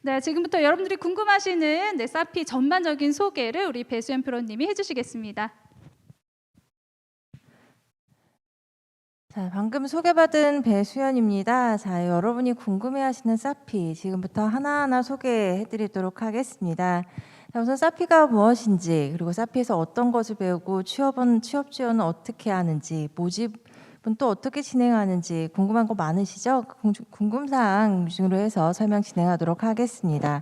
네, 지금부터 여러분들이 궁금하시는 사피 전반적인 소개를 우리 배수연 프로님이 해주시겠습니다. 자, 방금 소개받은 배수연입니다. 자, 여러분이 궁금해하시는 사피 지금부터 하나하나 소개해드리도록 하겠습니다. 자, 우선 사피가 무엇인지, 그리고 사피에서 어떤 것을 배우고 취업 지원은 어떻게 하는지, 모집은 또 어떻게 진행하는지 궁금한 거 많으시죠? 궁금사항 위주로 해서 설명 진행하도록 하겠습니다.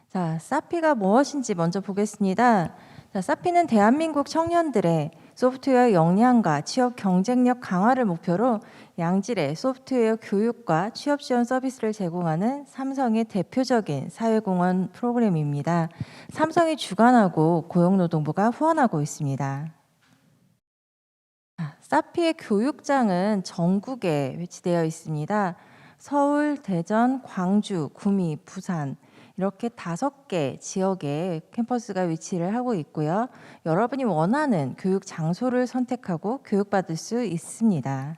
자, 사피가 무엇인지 먼저 보겠습니다. 자, 사피는 대한민국 청년들의 소프트웨어 역량과 취업 경쟁력 강화를 목표로 양질의 소프트웨어 교육과 취업 지원 서비스를 제공하는 삼성의 대표적인 사회공헌 프로그램입니다. 삼성이 주관하고 고용노동부가 후원하고 있습니다. 사피의 교육장은 전국에 위치되어 있습니다. 서울, 대전, 광주, 구미, 부산 이렇게 5개 지역에 캠퍼스가 위치를 하고 있고요. 여러분이 원하는 교육 장소를 선택하고 교육받을 수 있습니다.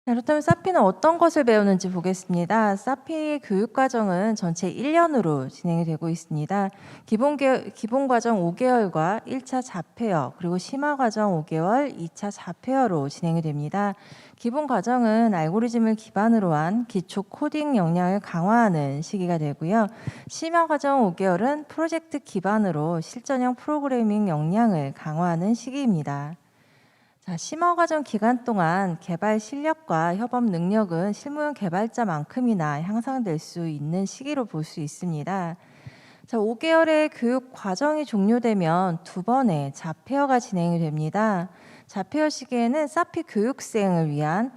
자, 그렇다면 사피는 어떤 것을 배우는지 보겠습니다. 사피 교육과정은 전체 1년으로 진행이 되고 있습니다. 기본과정 5개월과 1차 자폐어, 그리고 심화과정 5개월, 2차 자폐어로 진행이 됩니다. 기본과정은 알고리즘을 기반으로 한 기초 코딩 역량을 강화하는 시기가 되고요. 심화과정 5개월은 프로젝트 기반으로 실전형 프로그래밍 역량을 강화하는 시기입니다. 자, 심화과정 기간 동안 개발 실력과 협업 능력은 실무용 개발자만큼이나 향상될 수 있는 시기로 볼 수 있습니다. 자, 5개월의 교육 과정이 종료되면 2번의 자폐어가 진행이 됩니다. 자폐어 시기에는 사피 교육생을 위한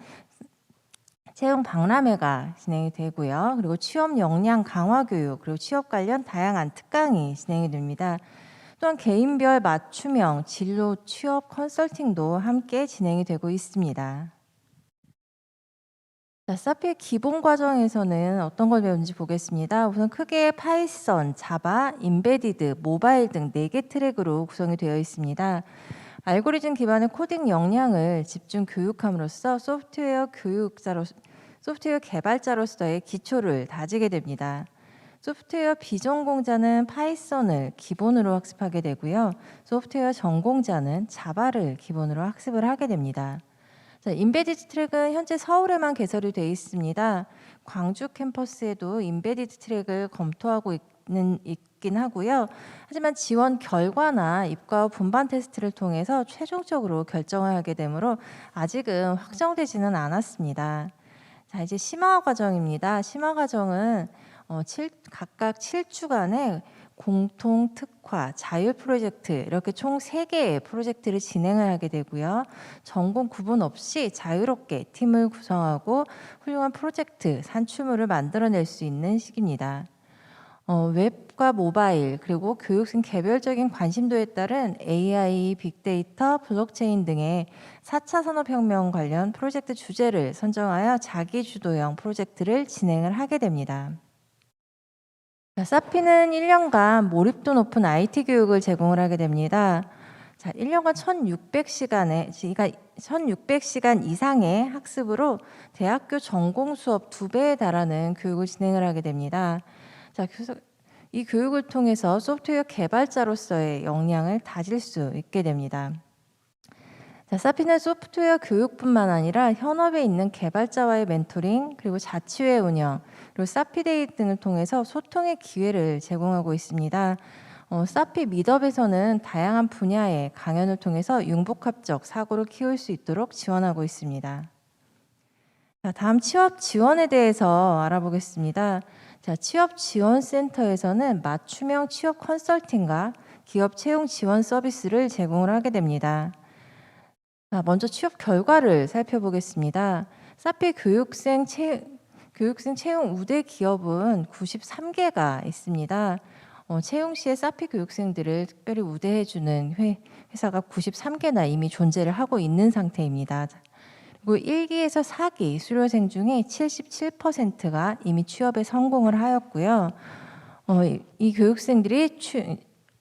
채용 박람회가 진행이 되고요. 그리고 취업 역량 강화 교육, 그리고 취업 관련 다양한 특강이 진행이 됩니다. 또한 개인별 맞춤형 진로 취업 컨설팅도 함께 진행이 되고 있습니다. 자, 사피의 기본 과정에서는 어떤 걸 배우는지 보겠습니다. 우선 크게 파이썬, 자바, 임베디드, 모바일 등 4개 트랙으로 구성이 되어 있습니다. 알고리즘 기반의 코딩 역량을 집중 교육함으로써 소프트웨어 개발자로서의 기초를 다지게 됩니다. 소프트웨어 비전공자는 파이썬을 기본으로 학습하게 되고요. 소프트웨어 전공자는 자바를 기본으로 학습을 하게 됩니다. 자, 인베디드 트랙은 현재 서울에만 개설이 되어 있습니다. 광주 캠퍼스에도 인베디드 트랙을 검토하고 있긴 하고요. 하지만 지원 결과나 입과 후 분반 테스트를 통해서 최종적으로 결정을 하게 되므로 아직은 확정되지는 않았습니다. 자, 이제 심화 과정입니다. 심화 과정은 각각 7주간의 공통 특화, 자율 프로젝트 이렇게 총 3개의 프로젝트를 진행을 하게 되고요. 전공 구분 없이 자유롭게 팀을 구성하고 훌륭한 프로젝트, 산출물을 만들어낼 수 있는 시기입니다. 웹과 모바일, 그리고 교육생 개별적인 관심도에 따른 AI, 빅데이터, 블록체인 등의 4차 산업혁명 관련 프로젝트 주제를 선정하여 자기주도형 프로젝트를 진행을 하게 됩니다. 사피는 1년간 몰입도 높은 IT 교육을 제공을 하게 됩니다. 자, 1년간 1600시간 이상의 학습으로 대학교 전공 수업 2배에 달하는 교육을 진행을 하게 됩니다. 자, 그래서 이 교육을 통해서 소프트웨어 개발자로서의 역량을 다질 수 있게 됩니다. 자, 사피는 소프트웨어 교육뿐만 아니라 현업에 있는 개발자와의 멘토링, 그리고 자치회 운영, 그리고 사피데이 등을 통해서 소통의 기회를 제공하고 있습니다. 사피 미덥에서는 다양한 분야의 강연을 통해서 융복합적 사고를 키울 수 있도록 지원하고 있습니다. 자, 다음 취업 지원에 대해서 알아보겠습니다. 자, 취업지원센터에서는 맞춤형 취업 컨설팅과 기업 채용 지원 서비스를 제공을 하게 됩니다. 자, 먼저 취업 결과를 살펴보겠습니다. 사피 교육생 채용 우대 기업은 93개가 있습니다. 채용 시에 사피 교육생들을 특별히 우대해주는 회사가 93개나 이미 존재를 하고 있는 상태입니다. 그리고 1기에서 4기 수료생 중에 77%가 이미 취업에 성공을 하였고요. 이 교육생들이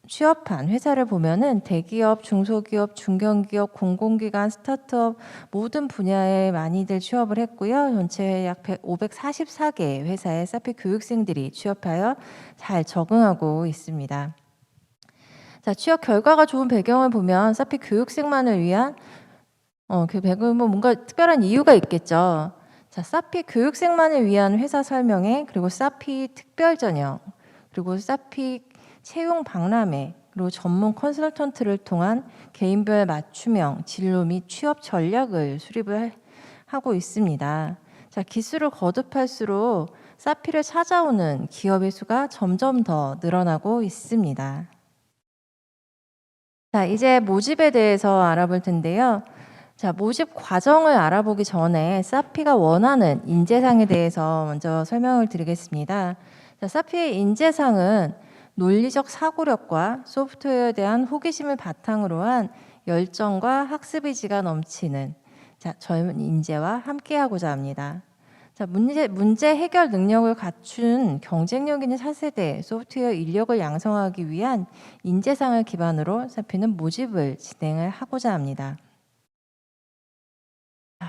취업한 회사를 보면은 대기업, 중소기업, 중견기업, 공공기관, 스타트업 모든 분야에 많이들 취업을 했고요. 전체 약 544개 회사의 사피 교육생들이 취업하여 잘 적응하고 있습니다. 자, 취업 결과가 좋은 배경을 보면 사피 교육생만을 위한 그 배경은 뭔가 특별한 이유가 있겠죠. 자, 사피 교육생만을 위한 회사 설명회, 그리고 사피 특별 전형, 그리고 사피 채용 박람회, 그리고 전문 컨설턴트를 통한 개인별 맞춤형 진로 및 취업 전략을 수립을 하고 있습니다. 자, 기술을 거듭할수록 사피를 찾아오는 기업의 수가 점점 더 늘어나고 있습니다. 자, 이제 모집에 대해서 알아볼 텐데요. 자, 모집 과정을 알아보기 전에 사피가 원하는 인재상에 대해서 먼저 설명을 드리겠습니다. 자, 사피의 인재상은 논리적 사고력과 소프트웨어에 대한 호기심을 바탕으로 한 열정과 학습 의지가 넘치는 젊은 인재와 함께하고자 합니다. 자, 문제 해결 능력을 갖춘 경쟁력 있는 차세대 소프트웨어 인력을 양성하기 위한 인재상을 기반으로 사피는 모집을 진행을 하고자 합니다.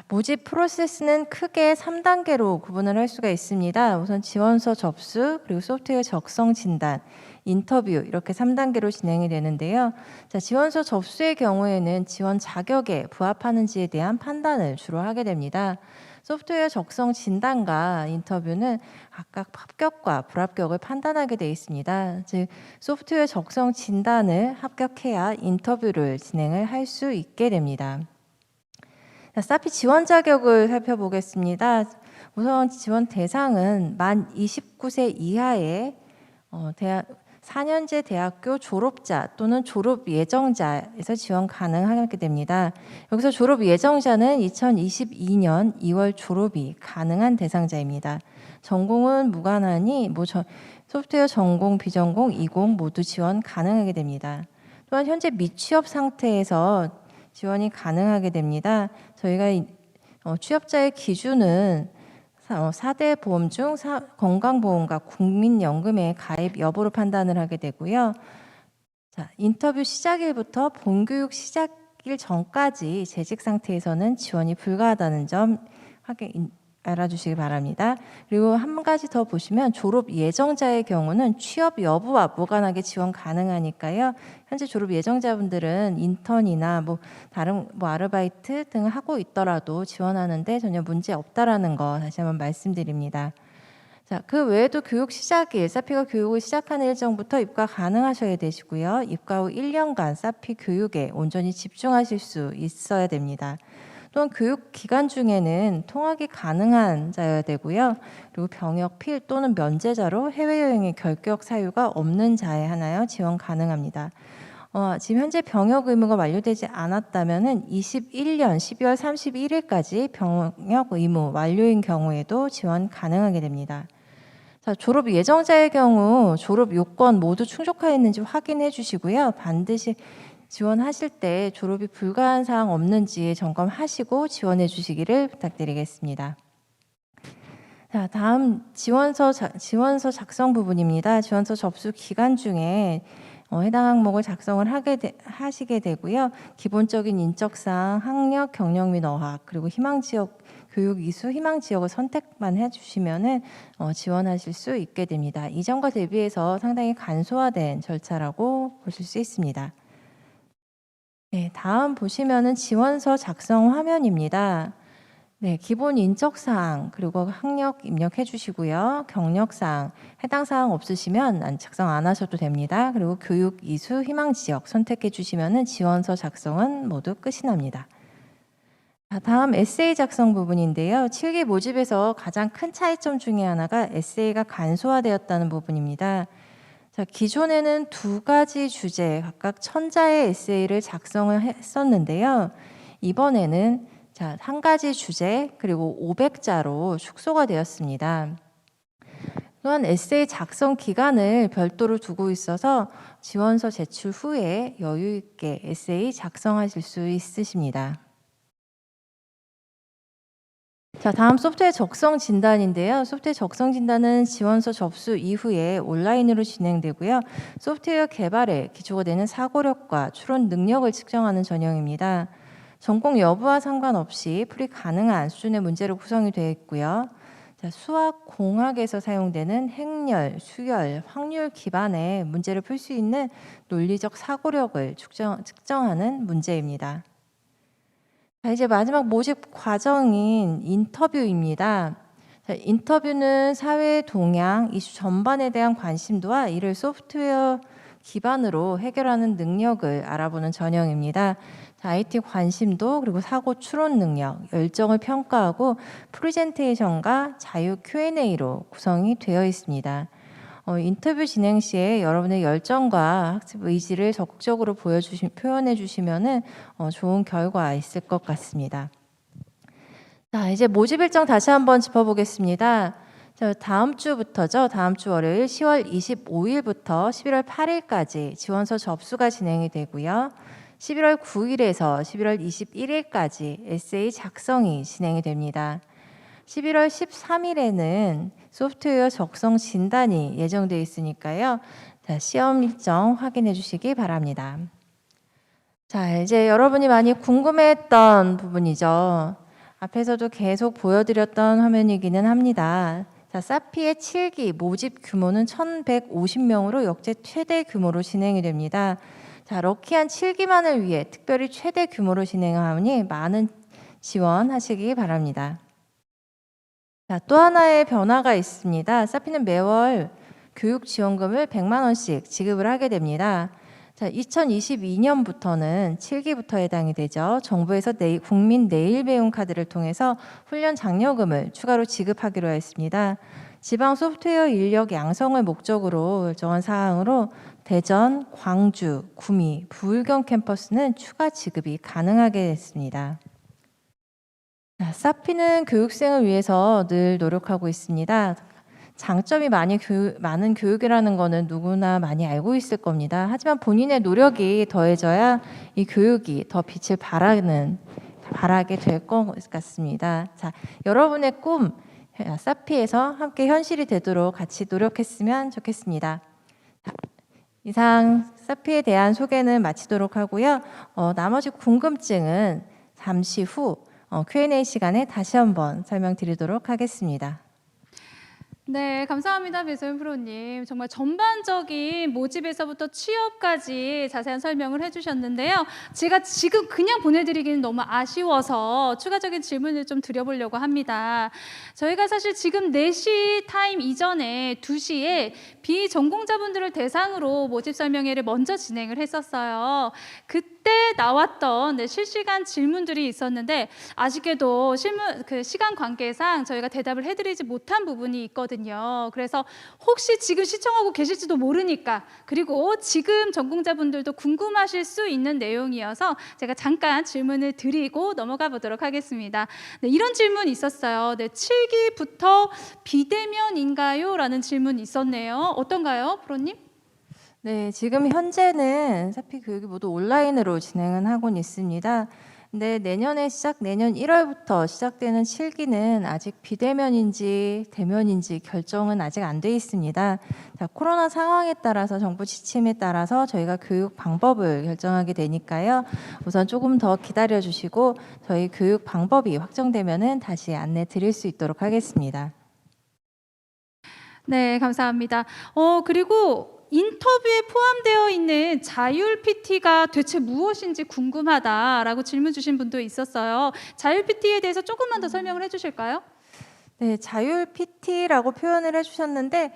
모집 프로세스는 크게 3단계로 구분을 할 수가 있습니다. 우선 지원서 접수, 그리고 소프트웨어 적성 진단, 인터뷰 이렇게 3단계로 진행이 되는데요. 자, 지원서 접수의 경우에는 지원 자격에 부합하는지에 대한 판단을 주로 하게 됩니다. 소프트웨어 적성 진단과 인터뷰는 각각 합격과 불합격을 판단하게 되어 있습니다. 즉, 소프트웨어 적성 진단을 합격해야 인터뷰를 진행을 할 수 있게 됩니다. 자, 사피 지원 자격을 살펴보겠습니다. 우선 지원 대상은 만 29세 이하의 4년제 대학교 졸업자 또는 졸업 예정자에서 지원 가능하게 됩니다. 여기서 졸업 예정자는 2022년 2월 졸업이 가능한 대상자입니다. 전공은 무관하니 소프트웨어 전공, 비전공, 이공 모두 지원 가능하게 됩니다. 또한 현재 미취업 상태에서 지원이 가능하게 됩니다. 저희가 취업자의 기준은 4대 보험 중 건강보험과 국민연금의 가입 여부로 판단을 하게 되고요. 자, 인터뷰 시작일부터 본교육 시작일 전까지 재직 상태에서는 지원이 불가하다는 점 알아주시기 바랍니다. 그리고 한 가지 더 보시면 졸업 예정자의 경우는 취업 여부와 무관하게 지원 가능하니까요. 현재 졸업 예정자분들은 인턴이나 다른 아르바이트 등을 하고 있더라도 지원하는데 전혀 문제 없다라는 거 다시 한번 말씀드립니다. 자, 그 외에도 교육 시작일, 사피가 교육을 시작하는 일정부터 입과 가능하셔야 되시고요. 입과 후 1년간 사피 교육에 온전히 집중하실 수 있어야 됩니다. 또한 교육 기간 중에는 통학이 가능한 자여야 되고요. 그리고 병역, 필 또는 면제자로 해외여행의 결격 사유가 없는 자에 하나요 지원 가능합니다. 지금 현재 병역 의무가 완료되지 않았다면 21년 12월 31일까지 병역 의무 완료인 경우에도 지원 가능하게 됩니다. 자, 졸업 예정자의 경우 졸업 요건 모두 충족하였는지 확인해 주시고요. 반드시 지원하실 때 졸업이 불가한 사항 없는지 점검하시고 지원해 주시기를 부탁드리겠습니다. 자, 다음 지원서 작성 부분입니다. 지원서 접수 기간 중에 해당 항목을 작성을 하시게 되고요. 기본적인 인적사항, 학력, 경력 및 어학, 그리고 희망지역, 교육 이수 희망지역을 선택만 해주시면 지원하실 수 있게 됩니다. 이전과 대비해서 상당히 간소화된 절차라고 보실 수 있습니다. 네, 다음 보시면은 지원서 작성 화면입니다. 네, 기본 인적사항 그리고 학력 입력해 주시고요. 경력사항 해당 사항 없으시면 작성 안 하셔도 됩니다. 그리고 교육 이수 희망 지역 선택해 주시면은 지원서 작성은 모두 끝이 납니다. 자, 다음 에세이 작성 부분인데요. 7기 모집에서 가장 큰 차이점 중에 하나가 에세이가 간소화되었다는 부분입니다. 자, 기존에는 2가지 주제 각각 1000자의 에세이를 작성을 했었는데요. 이번에는 1가지 주제 그리고 500자로 축소가 되었습니다. 또한 에세이 작성 기간을 별도로 두고 있어서 지원서 제출 후에 여유 있게 에세이 작성하실 수 있으십니다. 자, 다음 소프트웨어 적성 진단인데요. 소프트웨어 적성 진단은 지원서 접수 이후에 온라인으로 진행되고요. 소프트웨어 개발에 기초가 되는 사고력과 추론 능력을 측정하는 전형입니다. 전공 여부와 상관없이 풀이 가능한 수준의 문제로 구성이 되어 있고요. 자, 수학 공학에서 사용되는 행렬, 수열, 확률 기반의 문제를 풀 수 있는 논리적 사고력을 측정하는 문제입니다. 자, 이제 마지막 모집 과정인 인터뷰입니다. 자, 인터뷰는 사회 동향, 이슈 전반에 대한 관심도와 이를 소프트웨어 기반으로 해결하는 능력을 알아보는 전형입니다. 자, IT 관심도 그리고 사고 추론 능력, 열정을 평가하고 프레젠테이션과 자유 Q&A로 구성이 되어 있습니다. 인터뷰 진행 시에 여러분의 열정과 학습 의지를 적극적으로 표현해 주시면은 좋은 결과 있을 것 같습니다. 자, 이제 모집 일정 다시 한번 짚어보겠습니다. 자, 다음 주부터죠. 다음 주 월요일 10월 25일부터 11월 8일까지 지원서 접수가 진행이 되고요. 11월 9일에서 11월 21일까지 에세이 작성이 진행이 됩니다. 11월 13일에는 소프트웨어 적성 진단이 예정되어 있으니까요. 자, 시험 일정 확인해 주시기 바랍니다. 자, 이제 여러분이 많이 궁금해했던 부분이죠. 앞에서도 계속 보여드렸던 화면이기는 합니다. 자, 사피의 7기 모집 규모는 1,150명으로 역대 최대 규모로 진행이 됩니다. 자, 럭키한 7기만을 위해 특별히 최대 규모로 진행하니 많은 지원하시기 바랍니다. 자, 또 하나의 변화가 있습니다. 사피는 매월 교육지원금을 100만 원씩 지급을 하게 됩니다. 자, 2022년부터는 7기부터 해당이 되죠. 정부에서 국민 내일 배움 카드를 통해서 훈련 장려금을 추가로 지급하기로 했습니다. 지방 소프트웨어 인력 양성을 목적으로 결정한 사항으로 대전, 광주, 구미, 부울경 캠퍼스는 추가 지급이 가능하게 됐습니다. 자, 사피는 교육생을 위해서 늘 노력하고 있습니다. 장점이 많은 교육이라는 것은 누구나 많이 알고 있을 겁니다. 하지만 본인의 노력이 더해져야 이 교육이 더 빛을 발하게 될 것 같습니다. 자, 여러분의 꿈 사피에서 함께 현실이 되도록 같이 노력했으면 좋겠습니다. 자, 이상 사피에 대한 소개는 마치도록 하고요. 나머지 궁금증은 잠시 후 Q&A 시간에 다시 한번 설명드리도록 하겠습니다. 네, 감사합니다, 배소연 프로님. 정말 전반적인 모집에서부터 취업까지 자세한 설명을 해주셨는데요. 제가 지금 그냥 보내드리기는 너무 아쉬워서 추가적인 질문을 좀 드려보려고 합니다. 저희가 사실 지금 4시 타임 이전에 2시에 비전공자분들을 대상으로 모집 설명회를 먼저 진행을 했었어요. 그때 나왔던 실시간 질문들이 있었는데 아쉽게도 시간 관계상 저희가 대답을 해드리지 못한 부분이 있거든요. 그래서 혹시 지금 시청하고 계실지도 모르니까, 그리고 지금 전공자분들도 궁금하실 수 있는 내용이어서 제가 잠깐 질문을 드리고 넘어가 보도록 하겠습니다. 네, 이런 질문 있었어요. 네, 7기부터 비대면인가요? 라는 질문이 있었네요. 어떤가요, 프로님? 네, 지금 현재는 사피 교육이 모두 온라인으로 진행은 하고 있습니다. 근데 내년 1월부터 시작되는 7기는 아직 비대면인지 대면인지 결정은 아직 안 돼 있습니다. 자, 코로나 상황에 따라서 정부 지침에 따라서 저희가 교육 방법을 결정하게 되니까요. 우선 조금 더 기다려 주시고 저희 교육 방법이 확정되면은 다시 안내 드릴 수 있도록 하겠습니다. 네, 감사합니다. 그리고 인터뷰에 포함되어 있는 자율 PT가 대체 무엇인지 궁금하다라고 질문 주신 분도 있었어요. 자율 PT에 대해서 조금만 더 설명을 해주실까요? 네, 자율 PT라고 표현을 해주셨는데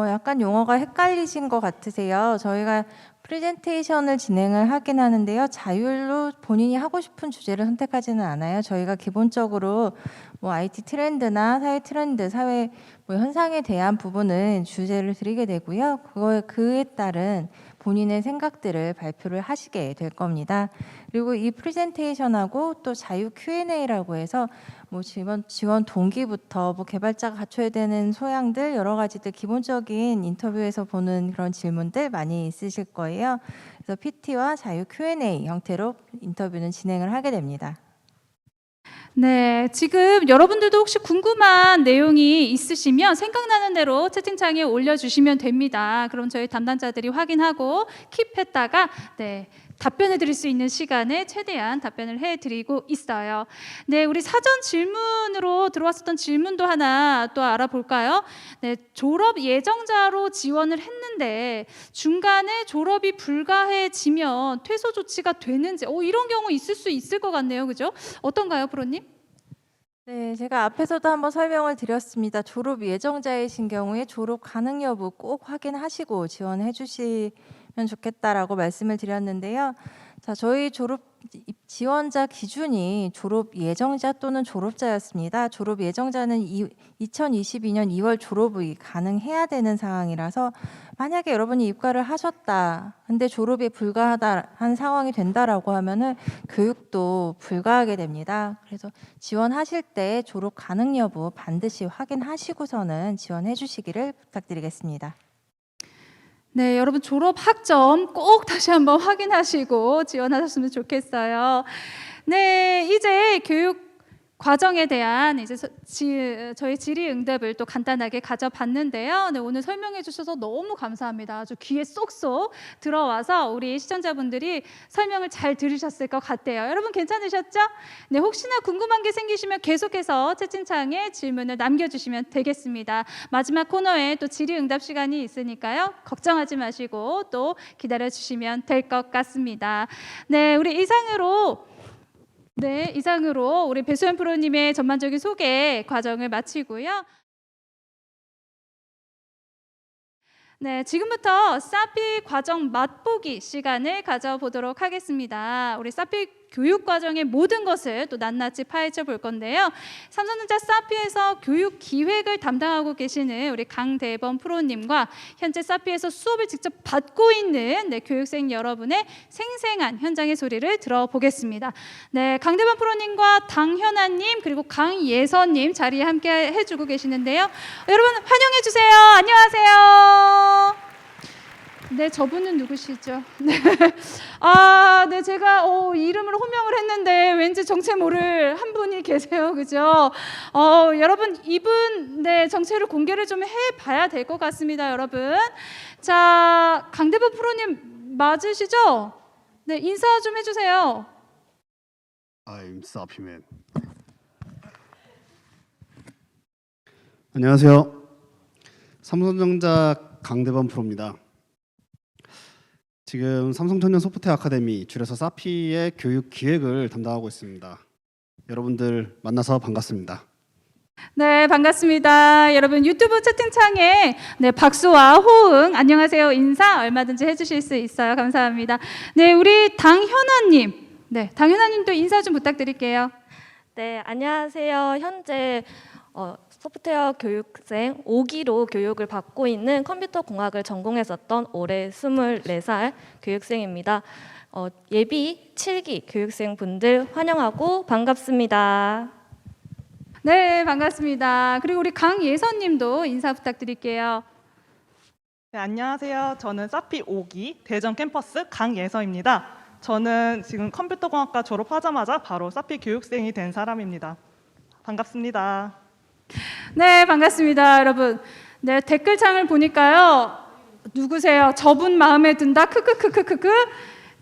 약간 용어가 헷갈리신 것 같으세요. 저희가 프레젠테이션을 진행을 하긴 하는데요. 자율로 본인이 하고 싶은 주제를 선택하지는 않아요. 저희가 기본적으로 IT 트렌드나 사회 트렌드, 사회 현상에 대한 부분은 주제를 드리게 되고요. 그에 따른 본인의 생각들을 발표를 하시게 될 겁니다. 그리고 이 프레젠테이션하고 또 자유 Q&A라고 해서 지원 동기부터 개발자가 갖춰야 되는 소양들 여러 가지들 기본적인 인터뷰에서 보는 그런 질문들 많이 있으실 거예요. 그래서 PT와 자유 Q&A 형태로 인터뷰는 진행을 하게 됩니다. 네, 지금 여러분들도 혹시 궁금한 내용이 있으시면 생각나는 대로 채팅창에 올려주시면 됩니다. 그럼 저희 담당자들이 확인하고 킵했다가 답변해 드릴 수 있는 시간에 최대한 답변을 해 드리고 있어요. 네, 우리 사전 질문으로 들어왔었던 질문도 하나 또 알아볼까요? 네, 졸업 예정자로 지원을 했는데 중간에 졸업이 불가해지면 퇴소 조치가 되는지 이런 경우 있을 수 있을 것 같네요. 그죠? 어떤가요, 프로님? 네, 제가 앞에서도 한번 설명을 드렸습니다. 졸업 예정자이신 경우에 졸업 가능 여부 꼭 확인하시고 지원해 주시면 좋겠다라고 말씀을 드렸는데요. 자, 저희 졸업 지원자 기준이 졸업 예정자 또는 졸업자였습니다. 졸업 예정자는 2022년 2월 졸업이 가능해야 되는 상황이라서 만약에 여러분이 입과를 하셨다. 근데 졸업이 불가한 상황이 된다라고 하면은 교육도 불가하게 됩니다. 그래서 지원하실 때 졸업 가능 여부 반드시 확인하시고서는 지원해 주시기를 부탁드리겠습니다. 네, 여러분 졸업 학점 꼭 다시 한번 확인하시고 지원하셨으면 좋겠어요. 네, 이제 교육 과정에 대한 이제 저희 질의응답을 또 간단하게 가져봤는데요. 네, 오늘 설명해 주셔서 너무 감사합니다. 아주 귀에 쏙쏙 들어와서 우리 시청자분들이 설명을 잘 들으셨을 것 같아요. 여러분 괜찮으셨죠? 네, 혹시나 궁금한 게 생기시면 계속해서 채팅창에 질문을 남겨주시면 되겠습니다. 마지막 코너에 또 질의응답 시간이 있으니까요. 걱정하지 마시고 또 기다려주시면 될 것 같습니다. 네, 우리 이상으로 우리 배수연 프로님의 전반적인 소개 과정을 마치고요. 네, 지금부터 사피 과정 맛보기 시간을 가져보도록 하겠습니다. 우리 사피 교육 과정의 모든 것을 또 낱낱이 파헤쳐 볼 건데요. 삼성전자 사피에서 교육 기획을 담당하고 계시는 우리 강대범 프로님과 현재 사피에서 수업을 직접 받고 있는 교육생 여러분의 생생한 현장의 소리를 들어보겠습니다. 네, 강대범 프로님과 당현아님 그리고 강예선님 자리에 함께 해주고 계시는데요. 여러분 환영해 주세요. 안녕하세요. 네, 저분은 누구시죠? 네. 네, 제가 이름을 호명을 했는데 왠지 정체 모를 한 분이 계세요. 그죠? 여러분 이분 정체를 공개를 좀 해봐야 될 것 같습니다, 여러분. 자, 강대범 프로님 맞으시죠? 네, 인사 좀 해주세요. I'm 사피맨. 안녕하세요. 삼성전자 강대범 프로입니다. 지금 삼성천년 소프트웨어 아카데미 줄여서 사피의 교육 기획을 담당하고 있습니다. 여러분들 만나서 반갑습니다. 네, 반갑습니다. 여러분 유튜브 채팅창에 박수와 호응, 안녕하세요 인사 얼마든지 해주실 수 있어요. 감사합니다. 네, 우리 당현아님, 당현아님도 인사 좀 부탁드릴게요. 네, 안녕하세요. 현재 소프트웨어 교육생 5기로 교육을 받고 있는 컴퓨터 공학을 전공했었던 올해 24살 교육생입니다. 예비 7기 교육생 분들 환영하고 반갑습니다. 네, 반갑습니다. 그리고 우리 강예선님도 인사 부탁드릴게요. 네, 안녕하세요. 저는 사피 5기 대전 캠퍼스 강예서입니다. 저는 지금 컴퓨터공학과 졸업하자마자 바로 사피 교육생이 된 사람입니다. 반갑습니다. 네, 반갑습니다, 여러분. 네, 댓글창을 보니까요. 누구세요? 저분 마음에 든다. 크크크크크크.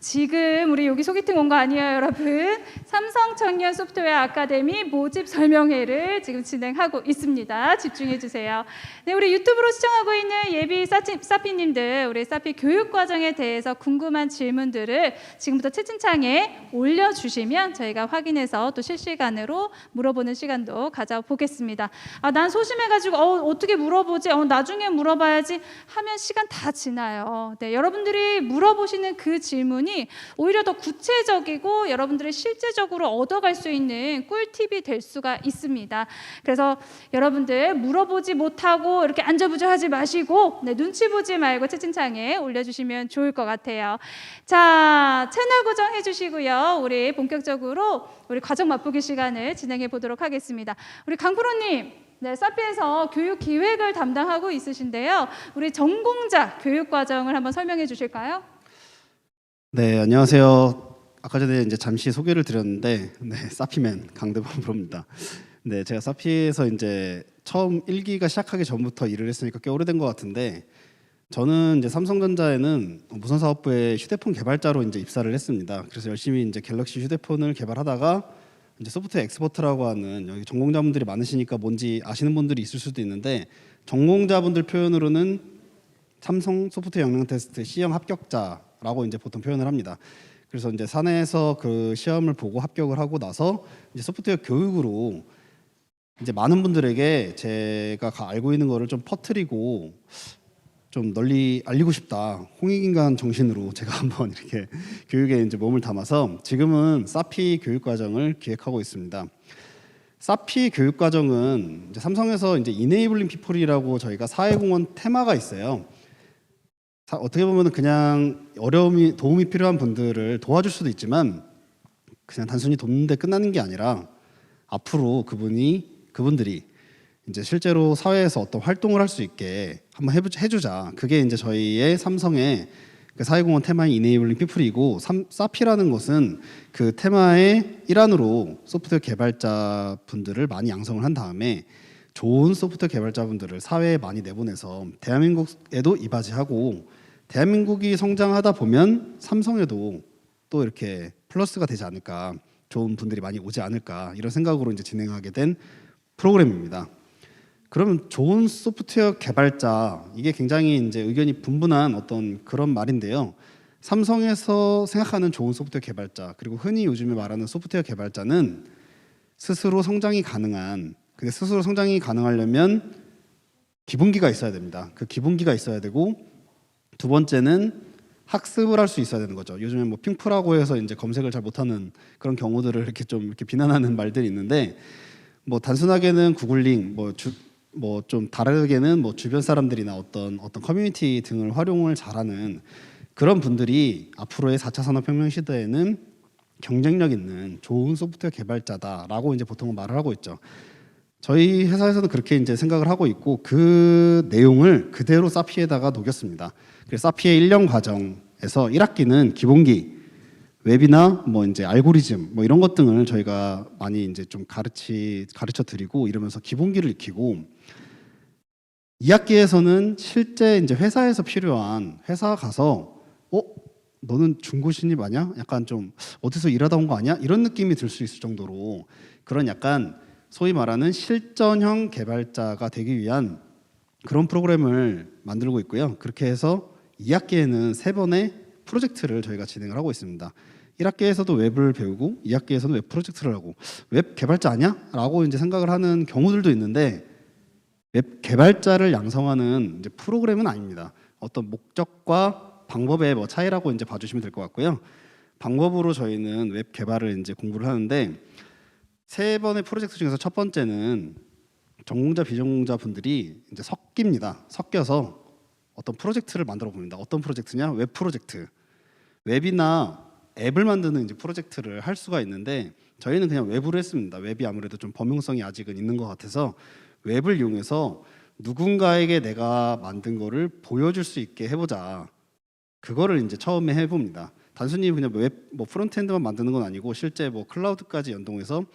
지금 우리 여기 소개팅 온 거 아니에요, 여러분? 삼성청년 소프트웨어 아카데미 모집 설명회를 지금 진행하고 있습니다. 집중해 주세요. 네, 우리 유튜브로 시청하고 있는 예비 사피님들, 우리 사피 교육 과정에 대해서 궁금한 질문들을 지금부터 채팅창에 올려주시면 저희가 확인해서 또 실시간으로 물어보는 시간도 가져보겠습니다. 난 소심해가지고 어떻게 물어보지? 나중에 물어봐야지 하면 시간 다 지나요. 네, 여러분들이 물어보시는 그 질문이 오히려 더 구체적이고 여러분들이 실제적으로 얻어갈 수 있는 꿀팁이 될 수가 있습니다. 그래서 여러분들 물어보지 못하고 이렇게 안절부절하지 마시고 눈치 보지 말고 채팅창에 올려주시면 좋을 것 같아요. 자, 채널 고정해 주시고요. 우리 본격적으로 우리 과정 맛보기 시간을 진행해 보도록 하겠습니다. 우리 강프로님, 사피에서 교육 기획을 담당하고 있으신데요. 우리 전공자 교육 과정을 한번 설명해 주실까요? 네, 안녕하세요. 아까 전에 이제 잠시 소개를 드렸는데, 네, 사피맨 강대범 프로입니다. 네, 제가 사피에서 이제 처음 1기가 시작하기 전부터 일을 했으니까 꽤 오래된 것 같은데, 저는 이제 삼성전자에는 무선사업부의 휴대폰 개발자로 이제 입사를 했습니다. 그래서 열심히 이제 갤럭시 휴대폰을 개발하다가 이제 소프트웨어 엑스퍼트라고 하는, 여기 전공자분들이 많으시니까 뭔지 아시는 분들이 있을 수도 있는데, 전공자분들 표현으로는 삼성 소프트웨어 역량 테스트 C형 합격자라고 이제 보통 표현을 합니다. 그래서 이제 사내에서 그 시험을 보고 합격을 하고 나서 이제 소프트웨어 교육으로 이제 많은 분들에게 제가 알고 있는 거를 좀 퍼뜨리고 좀 널리 알리고 싶다, 홍익인간 정신으로 제가 한번 이렇게 교육에 이제 몸을 담아서 지금은 사피 교육 과정을 기획하고 있습니다. 사피 교육 과정은 이제 삼성에서 이제 이네이블링 피플이라고 저희가 사회공헌 테마가 있어요. 어떻게 보면 그냥 도움이 필요한 분들을 도와줄 수도 있지만 그냥 단순히 돕는데 끝나는 게 아니라 앞으로 그분들이 이제 실제로 사회에서 어떤 활동을 할 수 있게 한번 해주자. 그게 이제 저희의 삼성의 그 사회공헌 테마인 이네이블링 피플이고, 사피라는 것은 그 테마의 일환으로 소프트웨어 개발자 분들을 많이 양성을 한 다음에 좋은 소프트웨어 개발자 분들을 사회에 많이 내보내서 대한민국에도 이바지하고, 대한민국이 성장하다 보면 삼성에도 또 이렇게 플러스가 되지 않을까, 좋은 분들이 많이 오지 않을까, 이런 생각으로 이제 진행하게 된 프로그램입니다. 그러면 좋은 소프트웨어 개발자, 이게 굉장히 이제 의견이 분분한 어떤 그런 말인데요. 삼성에서 생각하는 좋은 소프트웨어 개발자, 그리고 흔히 요즘에 말하는 소프트웨어 개발자는 스스로 성장이 가능한, 근데 스스로 성장이 가능하려면 기본기가 있어야 됩니다. 그 기본기가 있어야 되고, 두 번째는 학습을 할 수 있어야 되는 거죠. 요즘에 뭐 핑프라고 해서 이제 검색을 잘 못하는 그런 경우들을 이렇게 비난하는 말들이 있는데, 뭐 단순하게는 구글링, 뭐 좀 다르게는 뭐 주변 사람들이나 어떤 커뮤니티 등을 활용을 잘하는 그런 분들이 앞으로의 4차 산업혁명 시대에는 경쟁력 있는 좋은 소프트웨어 개발자다라고 이제 보통은 말을 하고 있죠. 저희 회사에서는 그렇게 이제 생각을 하고 있고, 그 내용을 그대로 사피에다가 녹였습니다. 그래서 사피의 1년 과정에서 1학기는 기본기, 웹이나 뭐 이제 알고리즘 뭐 이런 것 등을 저희가 많이 이제 좀 가르쳐 드리고 이러면서 기본기를 익히고, 2학기에서는 실제 이제 회사에서 필요한, 회사 가서 너는 중고 신입 아니야? 약간 좀 어디서 일하다 온 거 아니야? 이런 느낌이 들 수 있을 정도로 그런 약간 소위 말하는 실전형 개발자가 되기 위한 그런 프로그램을 만들고 있고요. 그렇게 해서 2학기에는 3번의 프로젝트를 저희가 진행을 하고 있습니다. 1학기에서도 웹을 배우고 2학기에서는 웹 프로젝트를 하고, 웹 개발자 아니야? 라고 이제 생각을 하는 경우들도 있는데, 웹 개발자를 양성하는 이제 프로그램은 아닙니다. 어떤 목적과 방법의 뭐 차이라고 이제 봐주시면 될 것 같고요. 방법으로 저희는 웹 개발을 이제 공부를 하는데, 3번의 프로젝트 중에서 첫 번째는 전공자 비전공자 분들이 이제 섞여서 어떤 프로젝트를 만들어 봅니다. 어떤 프로젝트냐? 웹 프로젝트. 웹이나 앱을 만드는 이제 프로젝트를 할 수가 있는데, 저희는 그냥 웹으로 했습니다. 웹이 아무래도 좀 범용성이 아직은 있는 것 같아서 웹을 이용해서 누군가에게 내가 만든 거를 보여줄 수 있게 해보자. 그거를 이제 처음에 해봅니다. 단순히 그냥 웹 뭐 프론트엔드만 만드는 건 아니고, 실제 뭐 클라우드까지 연동해서